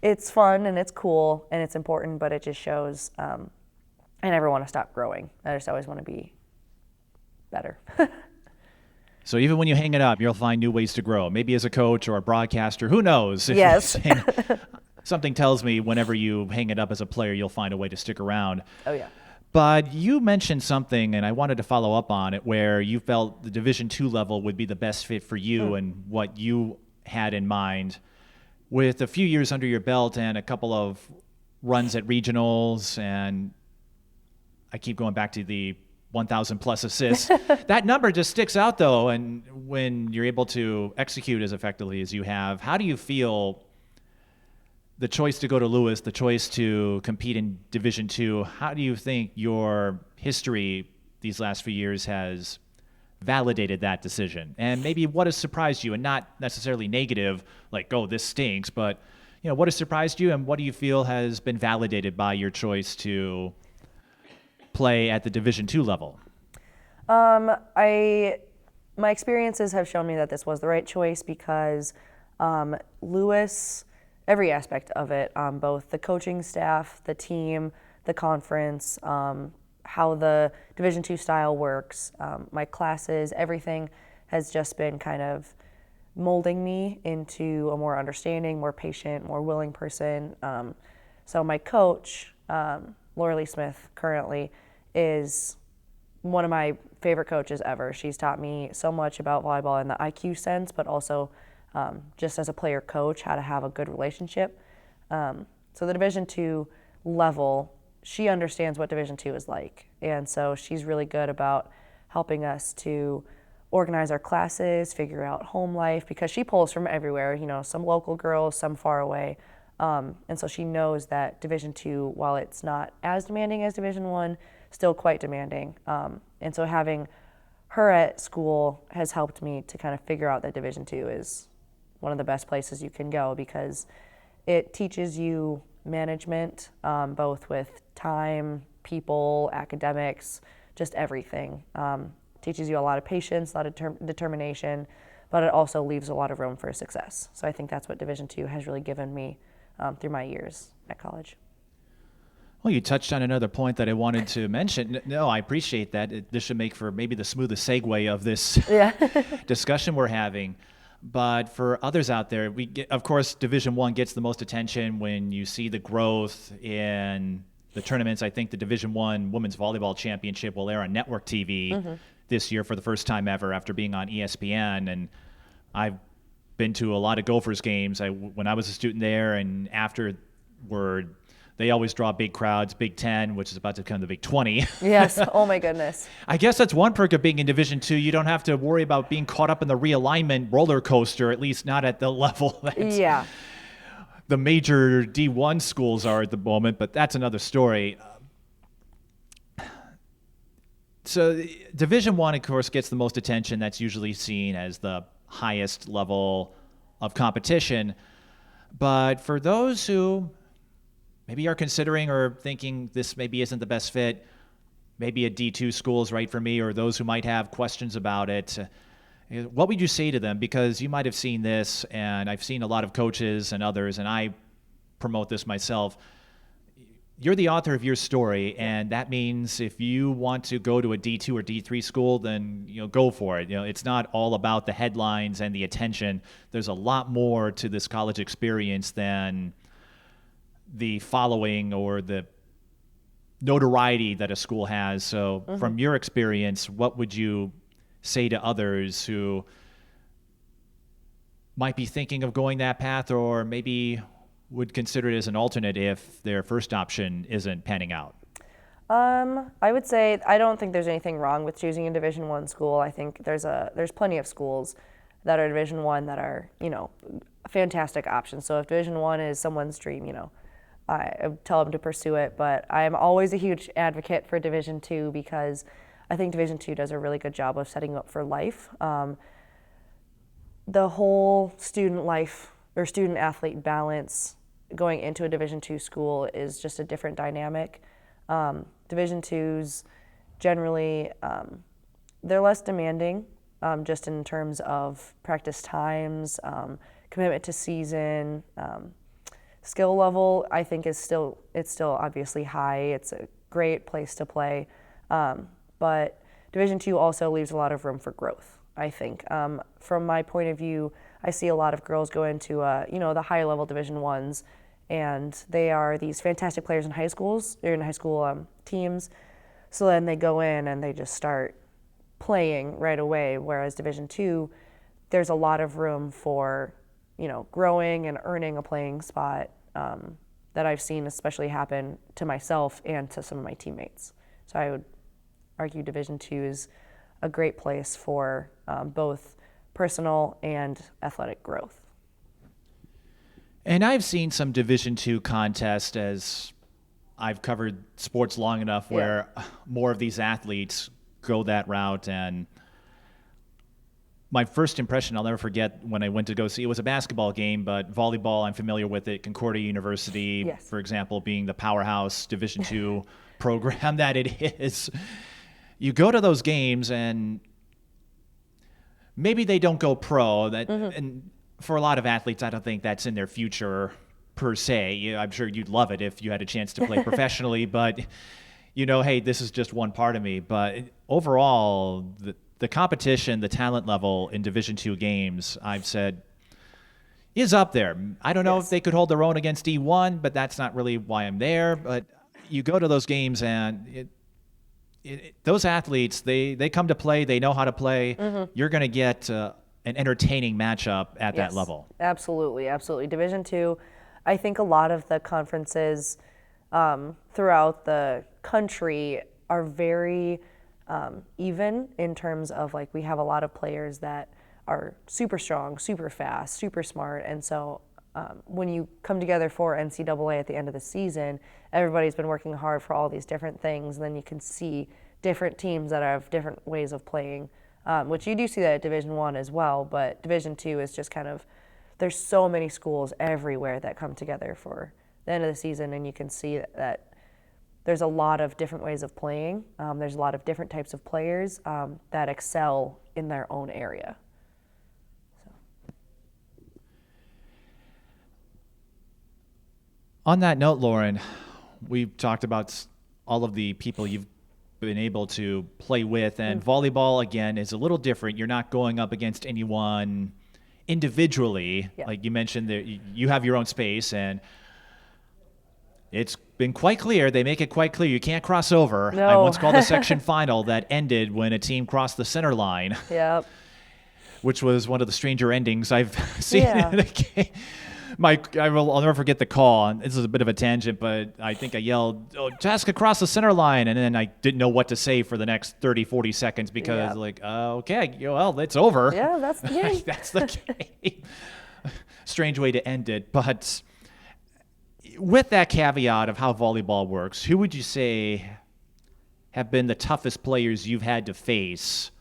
it's fun and it's cool and it's important, but it just shows I never want to stop growing. I just always want to be better. So even when you hang it up, you'll find new ways to grow. Maybe as a coach or a broadcaster, who knows? Yes. Something tells me whenever you hang it up as a player, you'll find a way to stick around. Oh, yeah. But you mentioned something, and I wanted to follow up on it, where you felt the Division II level would be the best fit for you and what you had in mind. With a few years under your belt and a couple of runs at regionals, and I keep going back to the 1,000 plus assists, that number just sticks out, though. And when you're able to execute as effectively as you have, how do you feel the choice to go to Lewis, the choice to compete in Division II, how do you think your history these last few years has validated that decision? And maybe what has surprised you, and not necessarily negative, like, oh, this stinks, but what has surprised you, and what do you feel has been validated by your choice to play at the Division II level? My experiences have shown me that this was the right choice because Lewis, every aspect of it, both the coaching staff, the team, the conference, how the Division II style works, my classes, everything has just been kind of molding me into a more understanding, more patient, more willing person. So my coach, Lauren Smith, currently is one of my favorite coaches ever. She's taught me so much about volleyball in the IQ sense, but also just as a player coach, how to have a good relationship. So the Division II level, she understands what Division II is like. And so she's really good about helping us to organize our classes, figure out home life, because she pulls from everywhere, some local girls, some far away. And so she knows that Division II, while it's not as demanding as Division I, still quite demanding. And so having her at school has helped me to kind of figure out that Division II is one of the best places you can go because it teaches you management, both with time, people, academics, just everything. Teaches you a lot of patience, a lot of determination, but it also leaves a lot of room for success. So I think that's what Division II has really given me through my years at college. Well, you touched on another point that I wanted to mention. No, I appreciate that. This should make for maybe the smoothest segue of this discussion we're having. But for others out there, of course, Division I gets the most attention when you see the growth in the tournaments. I think the Division I Women's Volleyball Championship will air on network TV this year for the first time ever after being on ESPN. And I've been to a lot of Gophers games. When I was a student there, and afterward, they always draw big crowds, Big 10, which is about to become the Big 20. Yes. Oh, my goodness. I guess that's one perk of being in Division II. You don't have to worry about being caught up in the realignment roller coaster, at least not at the level that the major D1 schools are at the moment, but that's another story. So Division I, of course, gets the most attention. That's usually seen as the highest level of competition. But for those who maybe are considering or thinking this maybe isn't the best fit, maybe a D2 school is right for me, or those who might have questions about it, what would you say to them? Because you might have seen this, and I've seen a lot of coaches and others, and I promote this myself. You're the author of your story, and that means if you want to go to a D2 or D3 school, then go for it. It's not all about the headlines and the attention. There's a lot more to this college experience than the following or the notoriety that a school has. So from your experience, what would you say to others who might be thinking of going that path, or maybe would consider it as an alternate if their first option isn't panning out? I would say I don't think there's anything wrong with choosing a Division I school. I think there's plenty of schools that are Division One that are, fantastic options. So if Division One is someone's dream, I tell them to pursue it. But I am always a huge advocate for Division Two because I think Division Two does a really good job of setting you up for life. The whole student life or student athlete balance going into a Division Two school is just a different dynamic. Division Twos generally, they're less demanding just in terms of practice times, commitment to season, skill level. I think it's still obviously high. It's a great place to play, but Division Two also leaves a lot of room for growth. I think from my point of view, I see a lot of girls go into the higher level Division Ones, and they are these fantastic players in high schools. They're in high school teams, so then they go in and they just start playing right away. Whereas Division Two, there's a lot of room for growing and earning a playing spot that I've seen especially happen to myself and to some of my teammates. So I would argue Division Two is a great place for both personal and athletic growth. And I've seen some Division II contests as I've covered sports long enough where more of these athletes go that route. And my first impression, I'll never forget when I went to go see, it was a basketball game, but volleyball, I'm familiar with it. Concordia University, for example, being the powerhouse Division II program that it is. You go to those games and maybe they don't go pro. And for a lot of athletes, I don't think that's in their future per se. I'm sure you'd love it if you had a chance to play professionally, but hey, this is just one part of me. But overall, the competition, the talent level in Division II games, I've said, is up there. I don't know if they could hold their own against D1, but that's not really why I'm there. But you go to those games and those athletes, they come to play. They know how to play. You're going to get an entertaining matchup at that level. Absolutely. Division II, I think a lot of the conferences throughout the country are very even in terms of we have a lot of players that are super strong, super fast, super smart. And so when you come together for NCAA at the end of the season, everybody's been working hard for all these different things. And then you can see different teams that have different ways of playing, which you do see that at Division I as well. But Division II is just there's so many schools everywhere that come together for the end of the season. And you can see that there's a lot of different ways of playing. There's a lot of different types of players that excel in their own area. On that note, Lauren, we've talked about all of the people you've been able to play with, and volleyball, again, is a little different. You're not going up against anyone individually. Like you mentioned, you have your own space, and it's been quite clear. They make it quite clear you can't cross over. No. I once called a section final that ended when a team crossed the center line, which was one of the stranger endings I've seen in a game. I'll never forget the call. This is a bit of a tangent, but I think I yelled, "Task across the center line," and then I didn't know what to say for the next 30, 40 seconds because okay, well, it's over. Yeah, that's the game. That's the game. Strange way to end it. But with that caveat of how volleyball works, who would you say have been the toughest players you've had to face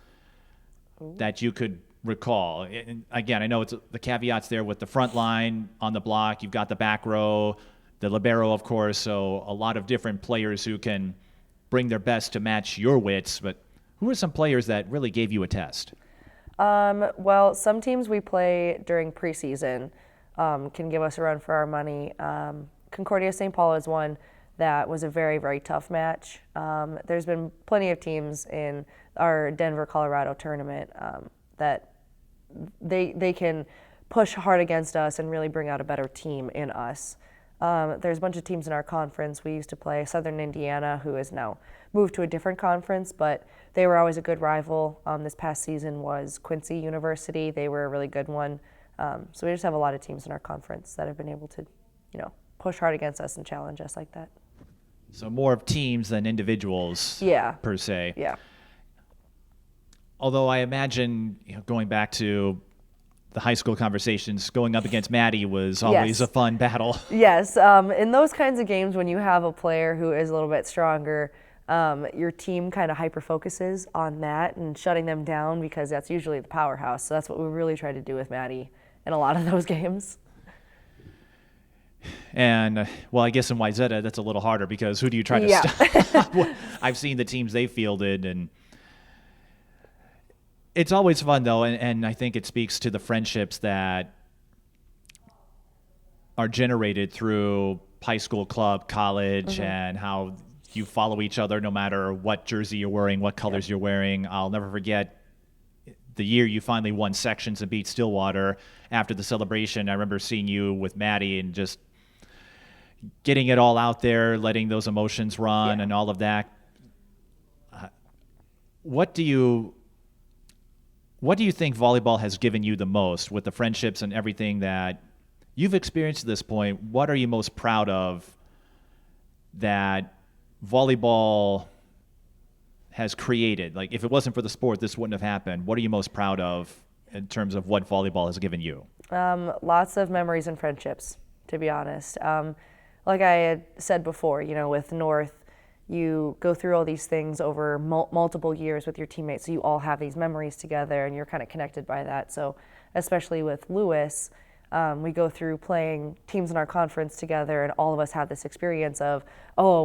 that you could recall? And again, I know it's the caveats there with the front line on the block. You've got the back row, the libero, of course. So a lot of different players who can bring their best to match your wits. But who are some players that really gave you a test? Well, some teams we play during preseason can give us a run for our money. Concordia St. Paul is one that was a very, very tough match. There's been plenty of teams in our Denver, Colorado tournament that they can push hard against us and really bring out a better team in us. There's a bunch of teams in our conference. We used to play Southern Indiana, who has now moved to a different conference, but they were always a good rival. This past season was Quincy University. They were a really good one. So we just have a lot of teams in our conference that have been able to, push hard against us and challenge us like that. So more of teams than individuals, per se. Yeah. Although I imagine, going back to the high school conversations, going up against Maddie was always a fun battle. Yes, in those kinds of games when you have a player who is a little bit stronger, your team kind of hyper-focuses on that and shutting them down because that's usually the powerhouse. So that's what we really try to do with Maddie in a lot of those games. And, well, I guess in Wayzata, that's a little harder because who do you try to stop? I've seen the teams they fielded, and it's always fun, though, and I think it speaks to the friendships that are generated through high school, club, college, and how you follow each other no matter what jersey you're wearing, what colors you're wearing. I'll never forget the year you finally won sections and beat Stillwater. After the celebration, I remember seeing you with Maddie and just getting it all out there, letting those emotions run and all of that. What do you think volleyball has given you the most with the friendships and everything that you've experienced to this point? What are you most proud of that volleyball has created? Like, if it wasn't for the sport, this wouldn't have happened. What are you most proud of in terms of what volleyball has given you? Lots of memories and friendships, to be honest. Like I had said before, with North, you go through all these things over multiple years with your teammates, so you all have these memories together and you're kind of connected by that. So especially with Lewis, we go through playing teams in our conference together, and all of us have this experience of,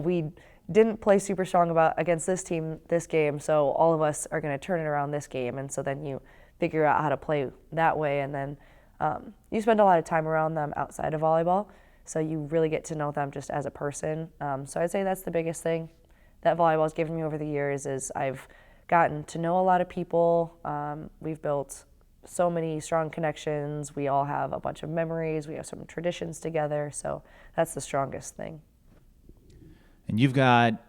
we didn't play super strong against this team this game, so all of us are going to turn it around this game. And so then you figure out how to play that way, and then you spend a lot of time around them outside of volleyball, so you really get to know them just as a person. So I'd say that's the biggest thing that volleyball has given me over the years is I've gotten to know a lot of people. We've built so many strong connections. We all have a bunch of memories. We have some traditions together, so that's the strongest thing. And you've got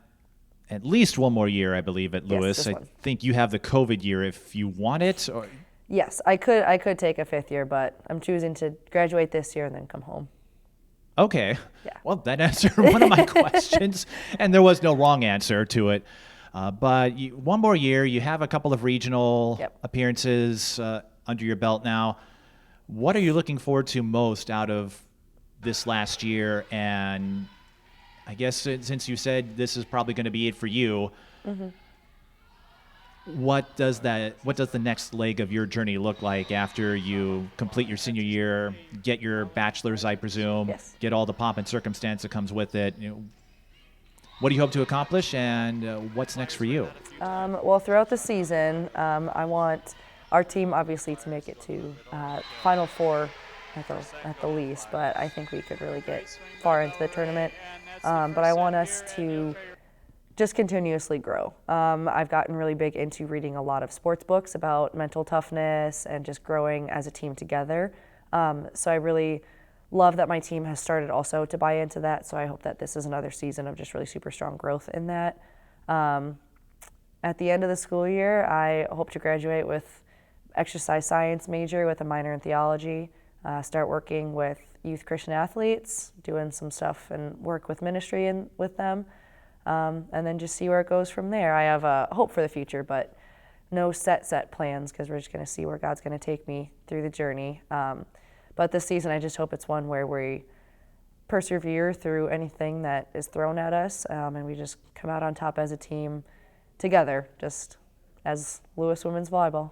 at least one more year, I believe, at Lewis. Yes, I think you have the COVID year if you want it. Or... Yes, I could take a fifth year, but I'm choosing to graduate this year and then come home. Okay. Yeah. Well, that answered one of my questions, and there was no wrong answer to it. But one more year, you have a couple of regional appearances under your belt now. What are you looking forward to most out of this last year? And I guess since you said this is probably going to be it for you, what does the next leg of your journey look like after you complete your senior year, get your bachelor's, I presume, get all the pomp and circumstance that comes with it? What do you hope to accomplish, and what's next for you? Well, throughout the season, I want our team obviously to make it to Final Four at the least, but I think we could really get far into the tournament. But I want us to just continuously grow. I've gotten really big into reading a lot of sports books about mental toughness and just growing as a team together. So I really love that my team has started also to buy into that. So I hope that this is another season of just really super strong growth in that. At the end of the school year, I hope to graduate with exercise science major with a minor in theology, start working with youth Christian athletes, doing some stuff and work with ministry with them. And then just see where it goes from there. I have a hope for the future, but no set plans because we're just going to see where God's going to take me through the journey. But this season, I just hope it's one where we persevere through anything that is thrown at us, and we just come out on top as a team together, just as Lewis Women's Volleyball.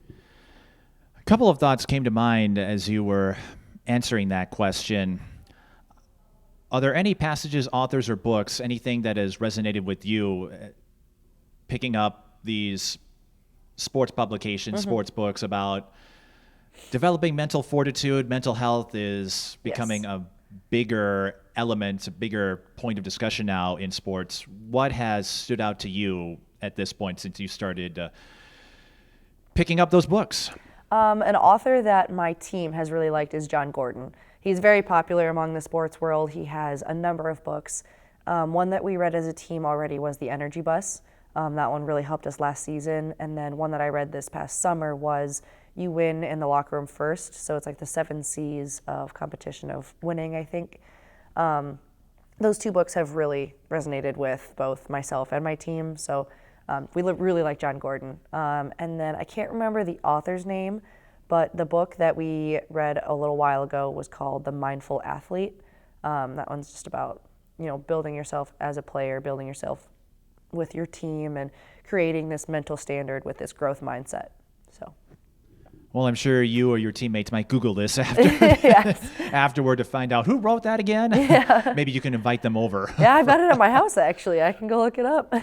A couple of thoughts came to mind as you were answering that question. Are there any passages, authors, or books, anything that has resonated with you picking up these sports publications, sports books about developing mental fortitude? Mental health is becoming a bigger element, a bigger point of discussion now in sports. What has stood out to you at this point since you started picking up those books? An author that my team has really liked is John Gordon. He's very popular among the sports world. He has a number of books. One that we read as a team already was The Energy Bus. That one really helped us last season. And then one that I read this past summer was You Win in the Locker Room First. So it's like the 7 C's of competition of winning, I think. Those two books have really resonated with both myself and my team. So we really like John Gordon. And then I can't remember the author's name, But the book that we read a little while ago was called The Mindful Athlete. That one's just about, building yourself as a player, building yourself with your team, and creating this mental standard with this growth mindset. So. Well, I'm sure you or your teammates might Google this afterward to find out who wrote that again. Yeah. Maybe you can invite them over. Yeah, I've got it at my house, actually. I can go look it up.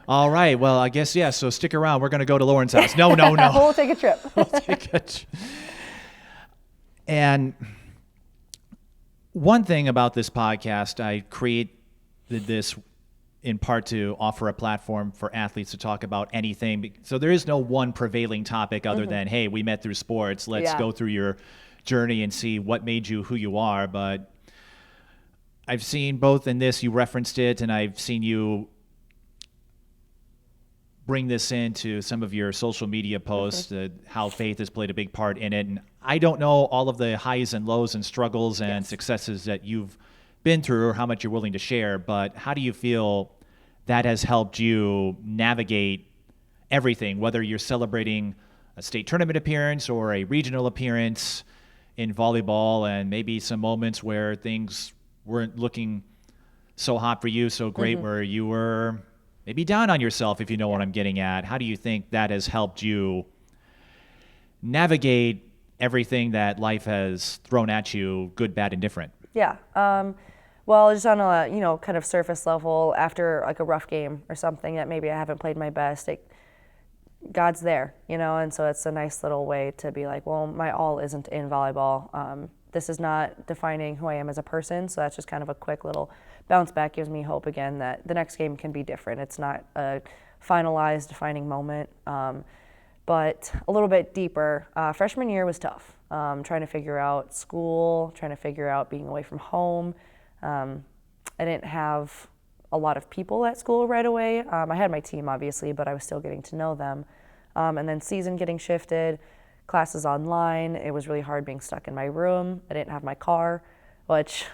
All right. Well, I guess, yeah. So stick around. We're going to go to Lauren's house. No. We'll take a trip. And one thing about this podcast, I created this in part to offer a platform for athletes to talk about anything. So there is no one prevailing topic other than, hey, we met through sports. Let's go through your journey and see what made you who you are. But I've seen both in this, you referenced it, and I've seen you bring this into some of your social media posts, how faith has played a big part in it. And I don't know all of the highs and lows and struggles and successes that you've been through or how much you're willing to share, but how do you feel that has helped you navigate everything, whether you're celebrating a state tournament appearance or a regional appearance in volleyball, and maybe some moments where things weren't looking so hot for you, so great, where you were maybe down on yourself, if you know what I'm getting at. How do you think that has helped you navigate everything that life has thrown at you, good, bad, and different? Yeah. Well, just on a, kind of surface level, after like a rough game or something that maybe I haven't played my best, God's there, and so it's a nice little way to be like, well, my all isn't in volleyball. This is not defining who I am as a person, so that's just kind of a quick little bounce back, gives me hope again that the next game can be different. It's not a finalized, defining moment. But a little bit deeper, freshman year was tough. Trying to figure out school, trying to figure out being away from home. I didn't have a lot of people at school right away. I had my team, obviously, but I was still getting to know them. And then season getting shifted, classes online. It was really hard being stuck in my room. I didn't have my car, which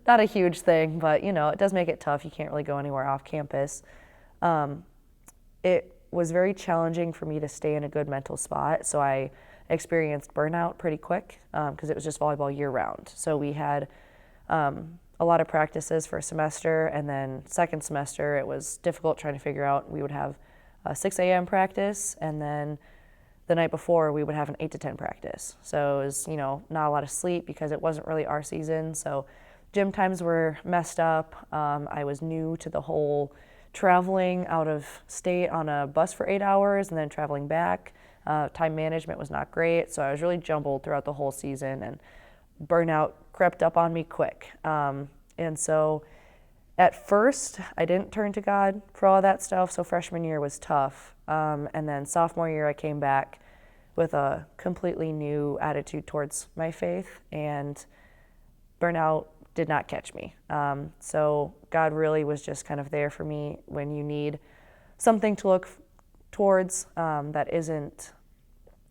not a huge thing, but it does make it tough. You can't really go anywhere off campus. It was very challenging for me to stay in a good mental spot, so I experienced burnout pretty quick because it was just volleyball year round. So we had a lot of practices for a semester, and then second semester it was difficult trying to figure out. We would have a 6 a.m. practice, and then the night before we would have an 8 to 10 practice. So it was, not a lot of sleep because it wasn't really our season. So gym times were messed up. I was new to the whole traveling out of state on a bus for 8 hours and then traveling back. Time management was not great, so I was really jumbled throughout the whole season, and burnout crept up on me quick. And so at first, I didn't turn to God for all that stuff, so freshman year was tough. And then sophomore year, I came back with a completely new attitude towards my faith, and burnout did not catch me. So God really was just kind of there for me when you need something to look towards that isn't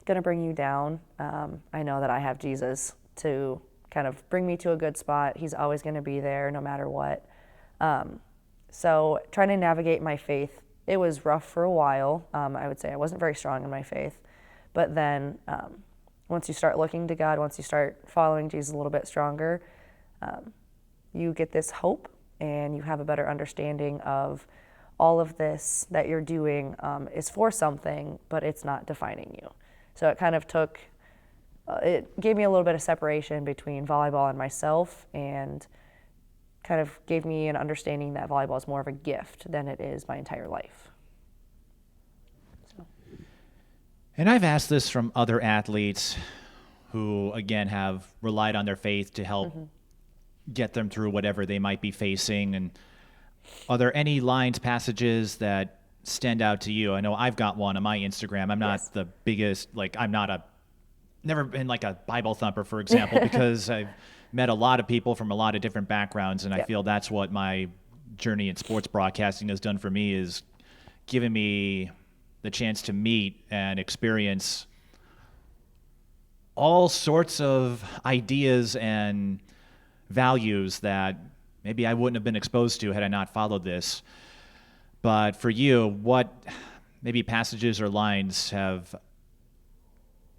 going to bring you down. I know that I have Jesus to kind of bring me to a good spot. He's always going to be there no matter what. So trying to navigate my faith, it was rough for a while. I would say I wasn't very strong in my faith. But then once you start looking to God, once you start following Jesus a little bit stronger, you get this hope, and you have a better understanding of all of this that you're doing is for something, but it's not defining you. So it kind of it gave me a little bit of separation between volleyball and myself, and kind of gave me an understanding that volleyball is more of a gift than it is my entire life. So. And I've asked this from other athletes who, again, have relied on their faith to help get them through whatever they might be facing. And are there any lines, passages that stand out to you? I know I've got one on my Instagram. I'm not the biggest, never been like a Bible thumper, for example, because I've met a lot of people from a lot of different backgrounds, and I feel that's what my journey in sports broadcasting has done for me, is given me the chance to meet and experience all sorts of ideas and values that maybe I wouldn't have been exposed to had I not followed this. But for you, what maybe passages or lines have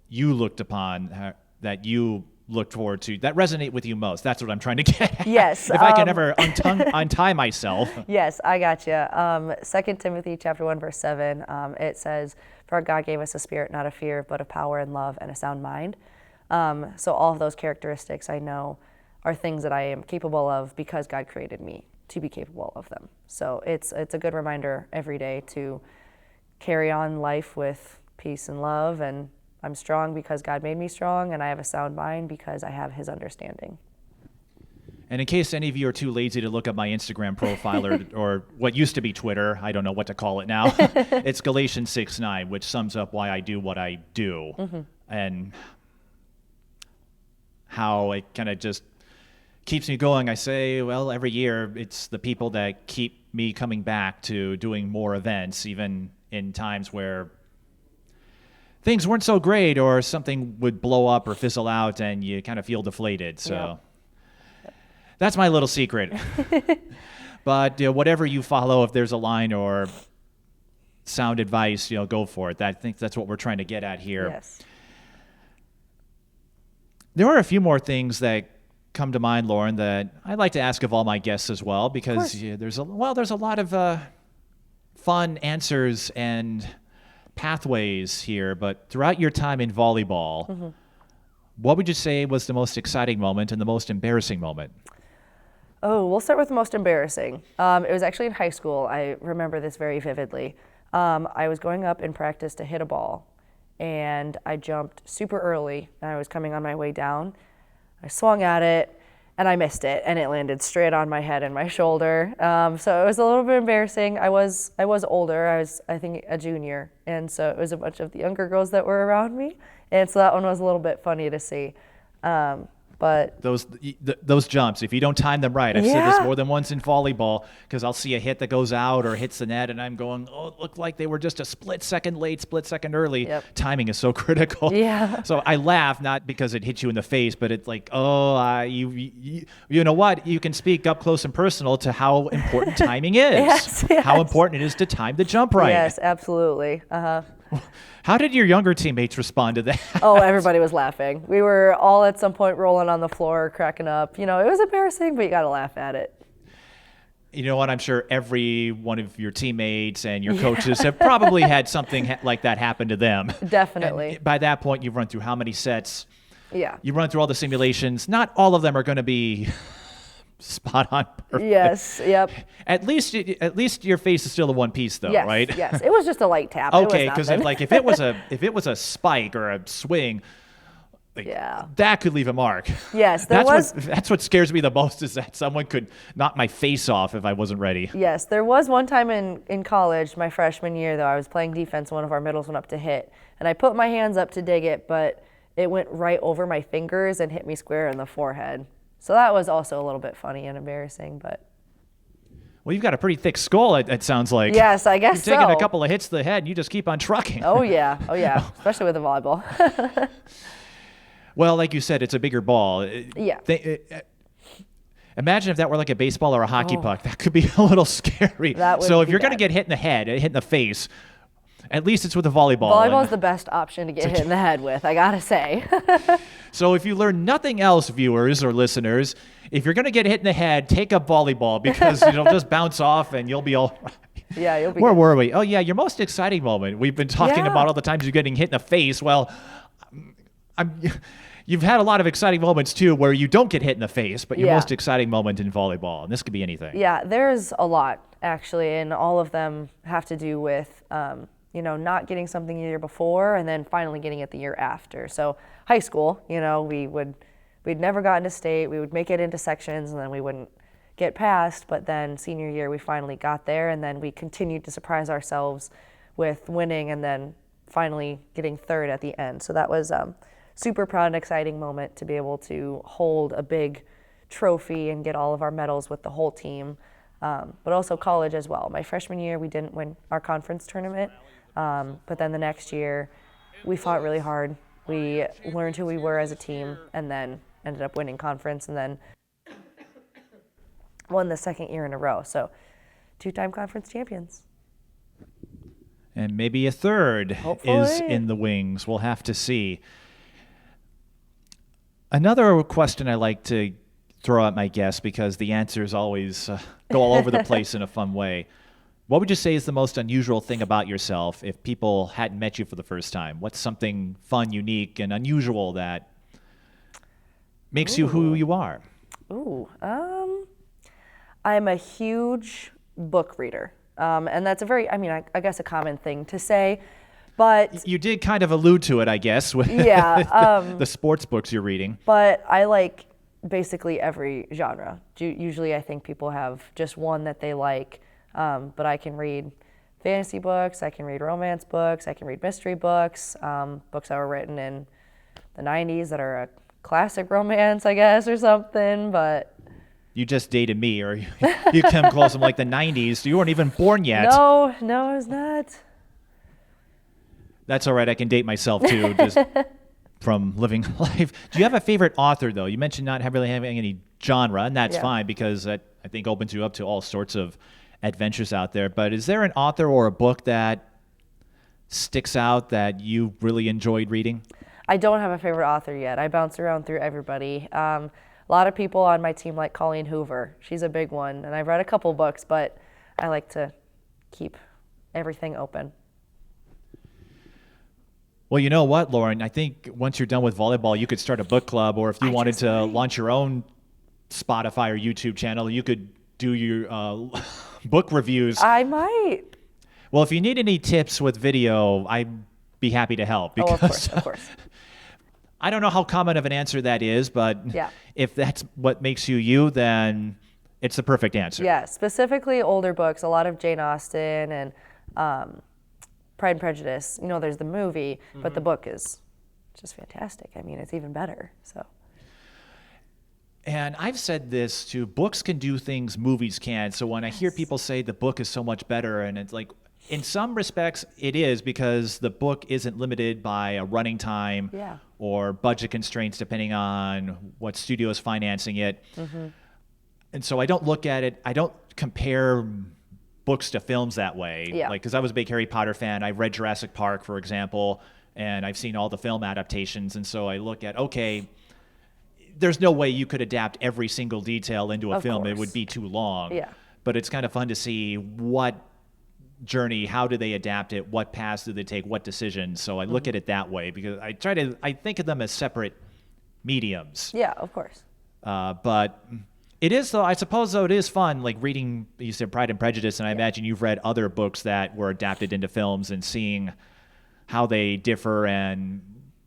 you looked upon, that you looked forward to, that resonate with you most? That's what I'm trying to get at. Yes. If I can ever untie myself. Yes, I got you. 2 Timothy chapter 1, verse 7, it says, "For God gave us a spirit, not of fear, but of power and love and a sound mind." So all of those characteristics I know are things that I am capable of because God created me to be capable of them. So it's a good reminder every day to carry on life with peace and love, and I'm strong because God made me strong, and I have a sound mind because I have his understanding. And in case any of you are too lazy to look up my Instagram profile or what used to be Twitter, I don't know what to call it now, it's Galatians 6:9, which sums up why I do what I do. And how it kind of just keeps me going. I say, well, every year it's the people that keep me coming back to doing more events, even in times where things weren't so great or something would blow up or fizzle out and you kind of feel deflated. So that's my little secret. But whatever you follow, if there's a line or sound advice, go for it. I think that's what we're trying to get at here. Yes. There are a few more things that come to mind, Lauren, that I'd like to ask of all my guests as well, because there's a lot of fun answers and pathways here. But throughout your time in volleyball, what would you say was the most exciting moment and the most embarrassing moment? Oh, we'll start with the most embarrassing. It was actually in high school. I remember this very vividly. I was going up in practice to hit a ball, and I jumped super early, and I was coming on my way down. I swung at it, and I missed it, and it landed straight on my head and my shoulder. So it was a little bit embarrassing. I was older. I was, I think, a junior, and so it was a bunch of the younger girls that were around me, and so that one was a little bit funny to see. But those jumps, if you don't time them right, I've said this more than once in volleyball, because I'll see a hit that goes out or hits the net, and I'm going, oh, it looked like they were just a split second late, split second early. Yep. Timing is so critical. Yeah. So I laugh, not because it hit you in the face, but it's like, you know what? You can speak up close and personal to how important timing is. Yes. How important it is to time the jump right. Yes, absolutely. How did your younger teammates respond to that? Oh, everybody was laughing. We were all at some point rolling on the floor, cracking up. It was embarrassing, but you got to laugh at it. You know what? I'm sure every one of your teammates and your coaches have probably had something like that happen to them. Definitely. And by that point, you've run through how many sets? Yeah. You run through all the simulations. Not all of them are going to be spot on perfect. Yes. Yep. At least your face is still in one piece, though, Yes. right? Yes. It was just a light tap. Okay, because if it was a spike or a swing, that could leave a mark. Yes, that's what scares me the most, is that someone could knock my face off if I wasn't ready. Yes, there was one time in college, my freshman year, though, I was playing defense. One of our middles went up to hit, and I put my hands up to dig it, but it went right over my fingers and hit me square in the forehead. So that was also a little bit funny and embarrassing, but. Well, you've got a pretty thick skull, it sounds like. Yes, I guess so. You've taken a couple of hits to the head, and you just keep on trucking. Oh, yeah. Especially with the volleyball. Well, like you said, it's a bigger ball. Yeah. Imagine if that were like a baseball or a hockey puck. That could be a little scary. So if you're going to get hit in the head, hit in the face, at least it's with a volleyball. Volleyball is the best option to get hit in the head with, I got to say. So if you learn nothing else, viewers or listeners, if you're going to get hit in the head, take up volleyball, because it'll just bounce off and you'll be all right. Yeah, you'll be Where good. were we? Oh, yeah, your most exciting moment. We've been talking about all the times you're getting hit in the face. Well, you've had a lot of exciting moments, too, where you don't get hit in the face, but your most exciting moment in volleyball, and this could be anything. Yeah, there's a lot, actually, and all of them have to do with not getting something the year before and then finally getting it the year after. So high school, we'd never gotten to state. We would make it into sections, and then we wouldn't get past. But then senior year, we finally got there, and then we continued to surprise ourselves with winning and then finally getting third at the end. So that was super proud and exciting moment to be able to hold a big trophy and get all of our medals with the whole team. But also college as well. My freshman year, we didn't win our conference tournament. But then the next year, we fought really hard. We learned who we were as a team, and then ended up winning conference, and then won the second year in a row. So 2-time conference champions. And maybe a third is Hopefully. in the wings. We'll have to see. Another question I like to throw at my guests, because the answers always go all over the place in a fun way. What would you say is the most unusual thing about yourself if people hadn't met you for the first time? What's something fun, unique, and unusual that makes you who you are? Ooh, I'm a huge book reader. And that's a very, I guess a common thing to say, but You did kind of allude to it, I guess, with yeah, the sports books you're reading. but I like basically every genre. Usually I think people have just one that they like, but I can read fantasy books, I can read romance books, I can read mystery books, books that were written in the 90s that are a classic romance, I guess, or something, but You just dated me, or you come close from like the 90s. You weren't even born yet. no, I was not. That's all right. I can date myself too, just from living life. Do you have a favorite author, though? You mentioned not really having any genre, and that's Yeah. fine because that, I think, opens you up to all sorts of adventures out there. But is there an author or a book that sticks out that you really enjoyed reading? I don't have a favorite author yet. I bounce around through everybody. A lot of people on my team like Colleen Hoover. She's a big one, and I've read a couple books, but I like to keep everything open. Well, you know what, Lauren? I think once you're done with volleyball, you could start a book club, or if you wanted to launch your own Spotify or YouTube channel, you could do your book reviews. I might. Well, if you need any tips with video, I'd be happy to help. Oh, Because of course. I don't know how common of an answer that is, but Yeah. if that's what makes you you, then it's the perfect answer. Yeah, specifically older books, a lot of Jane Austen and Pride and Prejudice. You know, there's the movie, but the book is just fantastic. I mean, it's even better. So. And I've said this too, books can do things movies can't. So when I hear people say the book is so much better, and it's like, in some respects it is, because the book isn't limited by a running time Yeah. or budget constraints depending on what studio is financing it. And so I don't look at it, I don't compare books to films that way. Yeah. Like, because I was a big Harry Potter fan. I read Jurassic Park, for example, and I've seen all the film adaptations. And so I look at, okay, there's no way you could adapt every single detail into a Of film. It course. would be too long. Yeah. But it's kind of fun to see what journey, how do they adapt it, what paths do they take, what decisions. So I look at it that way, because I think of them as separate mediums. Yeah, of course. But it is, though, I suppose, though, it is fun, like reading, you said Pride and Prejudice, and I imagine you've read other books that were adapted into films and seeing how they differ and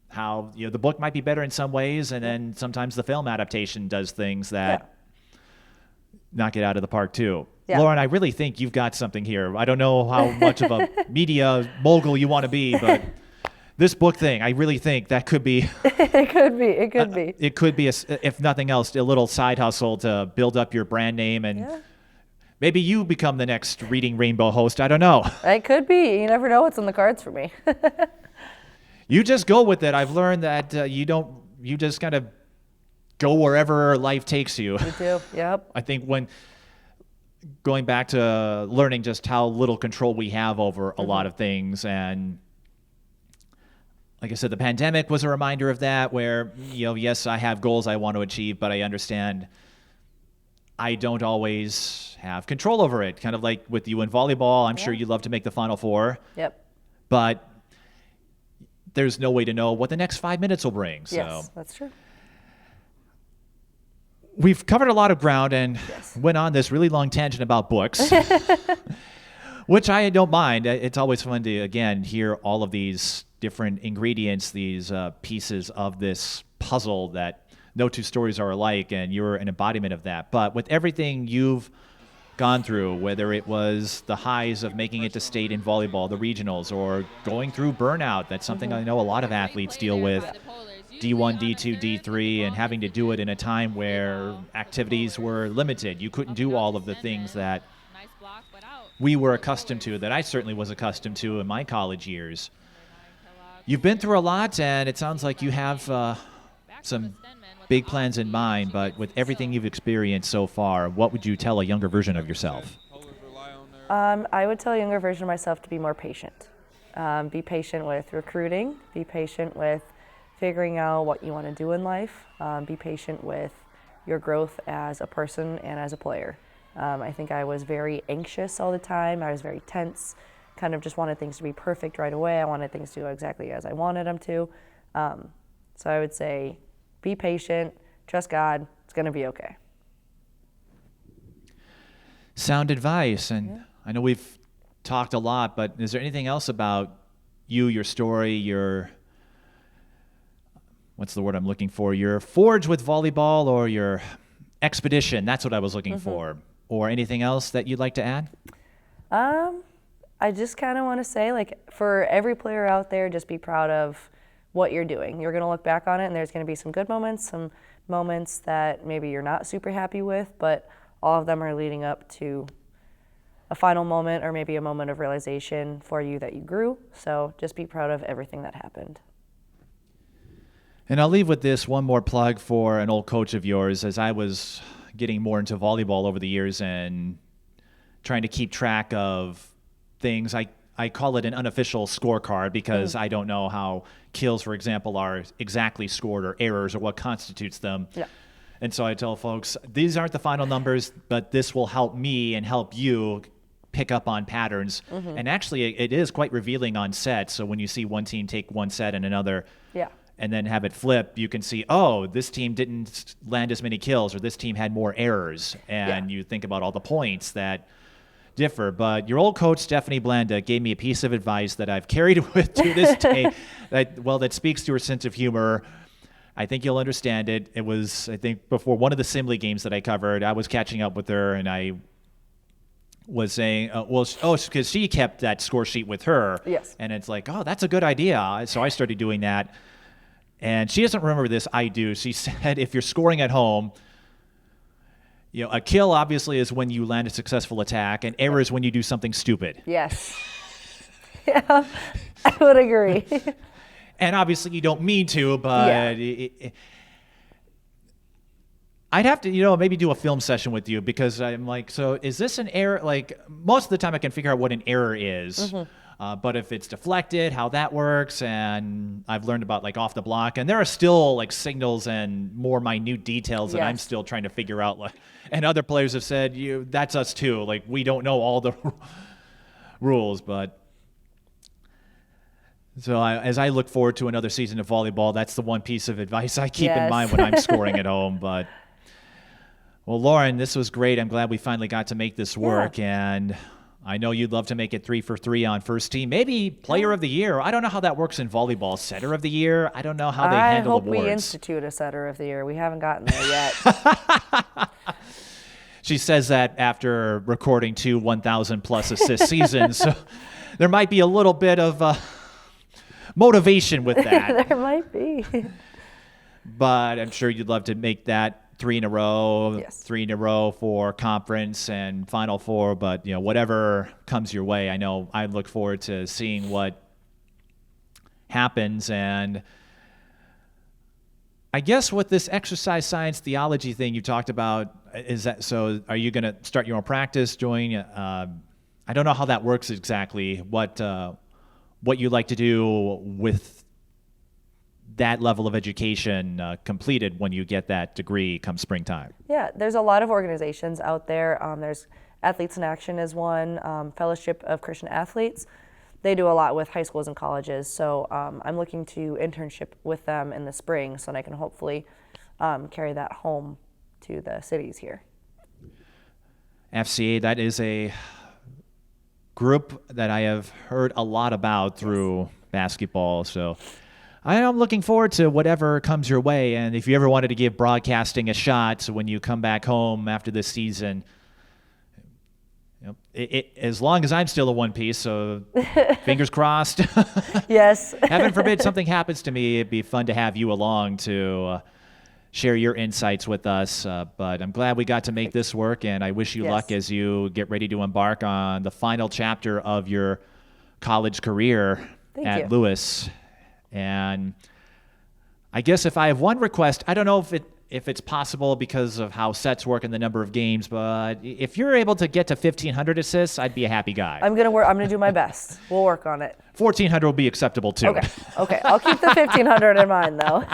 how, the book might be better in some ways, and then sometimes the film adaptation does things that knock it out of the park too. Yeah. Lauren, I really think you've got something here. I don't know how much of a media mogul you want to be, but this book thing, I really think that could be It could be. it could be, if nothing else, a little side hustle to build up your brand name, and maybe you become the next Reading Rainbow host. I don't know. It could be. You never know what's in the cards for me. You just go with it. I've learned that you just kind of go wherever life takes you. Me too. Yep. I think when going back to learning just how little control we have over a lot of things, and like I said, the pandemic was a reminder of that, where, yes, I have goals I want to achieve, but I understand I don't always have control over it. Kind of like with you in volleyball, I'm sure you'd love to make the Final Four, Yep. but there's no way to know what the next 5 minutes will bring. So Yes, that's true. we've covered a lot of ground and went on this really long tangent about books, which I don't mind. It's always fun to, again, hear all of these different ingredients, these pieces of this puzzle that no two stories are alike, and you're an embodiment of that. But with everything you've gone through, whether it was the highs of making it to state in volleyball, the regionals, or going through burnout, that's something I know a lot of athletes deal with, D1, D2, D3, and having to do it in a time where activities were limited. You couldn't do all of the things that we were accustomed to, that I certainly was accustomed to in my college years. You've been through a lot, and it sounds like you have some big plans in mind, but with everything you've experienced so far, what would you tell a younger version of yourself? I would tell a younger version of myself to be more patient. Be patient with recruiting. Be patient with figuring out what you want to do in life. Be patient with your growth as a person and as a player. I think I was very anxious all the time. I was very tense, kind of just wanted things to be perfect right away. I wanted things to go exactly as I wanted them to. So I would say be patient, trust God, it's going to be okay. Sound advice. And I know we've talked a lot, but is there anything else about you, your story, what's the word I'm looking for? Your forge with volleyball or your expedition? That's what I was looking for. Or anything else that you'd like to add? I just kind of want to say, like, for every player out there, just be proud of what you're doing. You're going to look back on it, and there's going to be some good moments, some moments that maybe you're not super happy with, but all of them are leading up to a final moment or maybe a moment of realization for you that you grew. So just be proud of everything that happened. And I'll leave with this one more plug for an old coach of yours. As I was getting more into volleyball over the years and trying to keep track of things, I call it an unofficial scorecard because I don't know how kills, for example, are exactly scored or errors or what constitutes them. Yeah. And so I tell folks, these aren't the final numbers, but this will help me and help you pick up on patterns. And actually, it is quite revealing on set. So when you see one team take one set and another and then have it flip, you can see, oh, this team didn't land as many kills or this team had more errors. And you think about all the points that differ. But your old coach, Stephanie Blanda, gave me a piece of advice that I've carried with to this day that speaks to her sense of humor. I think you'll understand it. It was, I think, before one of the Simley games that I covered, I was catching up with her and I was saying, because she kept that score sheet with her. Yes. And it's like, oh, that's a good idea. So I started doing that. And she doesn't remember this. I do. She said, if you're scoring at home, a kill obviously is when you land a successful attack, and error is when you do something stupid. Yes. Yeah, I would agree. And obviously you don't mean to, but I'd have to, maybe do a film session with you because I'm like, so is this an error? Like most of the time I can figure out what an error is. But if it's deflected, how that works, and I've learned about like off the block, and there are still like signals and more minute details that I'm still trying to figure out. And other players have said, that's us too. Like we don't know all the rules, but so as I look forward to another season of volleyball, that's the one piece of advice I keep in mind when I'm scoring at home. But well, Lauren, this was great. I'm glad we finally got to make this work, and I know you'd love to make it 3 for 3 on First Team. Maybe Player of the Year. I don't know how that works in volleyball. Setter of the Year. I don't know how they handle awards. I hope we institute a Setter of the Year. We haven't gotten there yet. She says that after recording 2 1,000-plus assist seasons. So there might be a little bit of motivation with that. There might be. But I'm sure you'd love to make that 3 in a row, 3 in a row for conference and Final Four. But whatever comes your way, I know I look forward to seeing what happens. And I guess with this exercise science theology thing you talked about, is that so? Are you going to start your own practice? Join? I don't know how that works exactly. What you like to do with that level of education completed when you get that degree come springtime? Yeah, there's a lot of organizations out there. There's Athletes in Action is one, Fellowship of Christian Athletes. They do a lot with high schools and colleges. So I'm looking to internship with them in the spring so that I can hopefully carry that home to the cities here. FCA, that is a group that I have heard a lot about through basketball. So I am looking forward to whatever comes your way. And if you ever wanted to give broadcasting a shot, so when you come back home after this season, as long as I'm still a one piece, so fingers crossed. Yes. Heaven forbid something happens to me. It'd be fun to have you along to share your insights with us. But I'm glad we got to make this work, and I wish you luck as you get ready to embark on the final chapter of your college career at Lewis. And I guess if I have one request, I don't know if if it's possible because of how sets work and the number of games, but if you're able to get to 1,500 assists, I'd be a happy guy. I'm gonna do my best. We'll work on it. 1,400 will be acceptable too. Okay. I'll keep the 1,500 in mind though.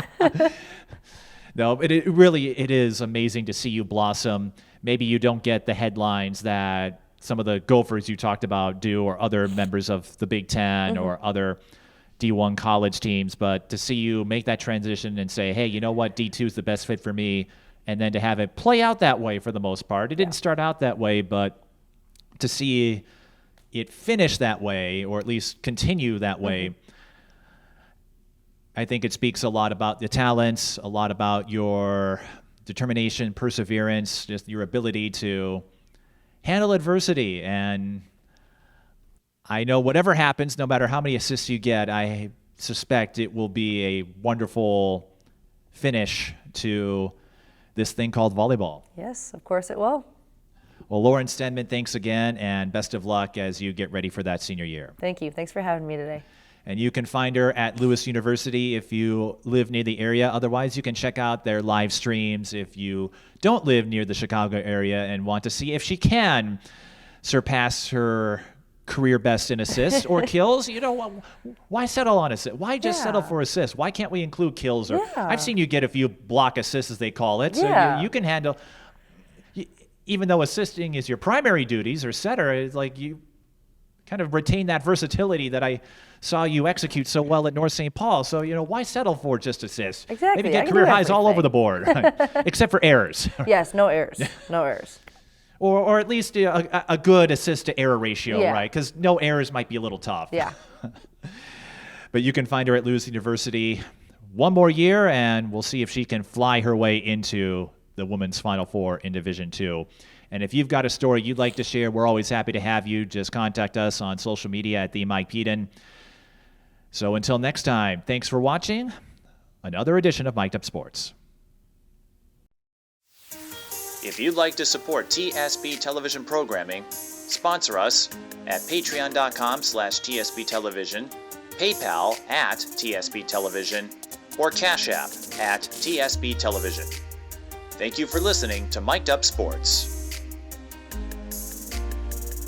No, it really is amazing to see you blossom. Maybe you don't get the headlines that some of the Gophers you talked about do, or other members of the Big Ten or other D1 college teams, but to see you make that transition and say, hey, you know what, D2 is the best fit for me, and then to have it play out that way for the most part. It didn't start out that way, but to see it finish that way, or at least continue that way, I think it speaks a lot about the talents, a lot about your determination, perseverance, just your ability to handle adversity. And I know whatever happens, no matter how many assists you get, I suspect it will be a wonderful finish to this thing called volleyball. Yes, of course it will. Well, Lauren Stenman, thanks again, and best of luck as you get ready for that senior year. Thank you. Thanks for having me today. And you can find her at Lewis University if you live near the area. Otherwise, you can check out their live streams if you don't live near the Chicago area and want to see if she can surpass her career best in assists or kills. You know, why settle on assists? Why just settle for assists? Why can't we include kills? Or I've seen you get a few block assists, as they call it. So you can handle, even though assisting is your primary duties or setter, it's like you kind of retain that versatility that I saw you execute so well at North St. Paul. So, you know, why settle for just assists? Exactly. Maybe get career highs all over the board, except for errors. Yes, no errors. No errors. Or at least a good assist to error ratio, right? Because no errors might be a little tough. Yeah. But you can find her at Lewis University one more year, and we'll see if she can fly her way into the women's Final Four in Division II. And if you've got a story you'd like to share, we're always happy to have you. Just contact us on social media at @TheMikePeden. So until next time, thanks for watching another edition of Mic'd Up Sports. If you'd like to support TSB television programming, sponsor us at patreon.com/TSB television, PayPal @TSB television, or Cash App @TSB television. Thank you for listening to Mic'd Up Sports.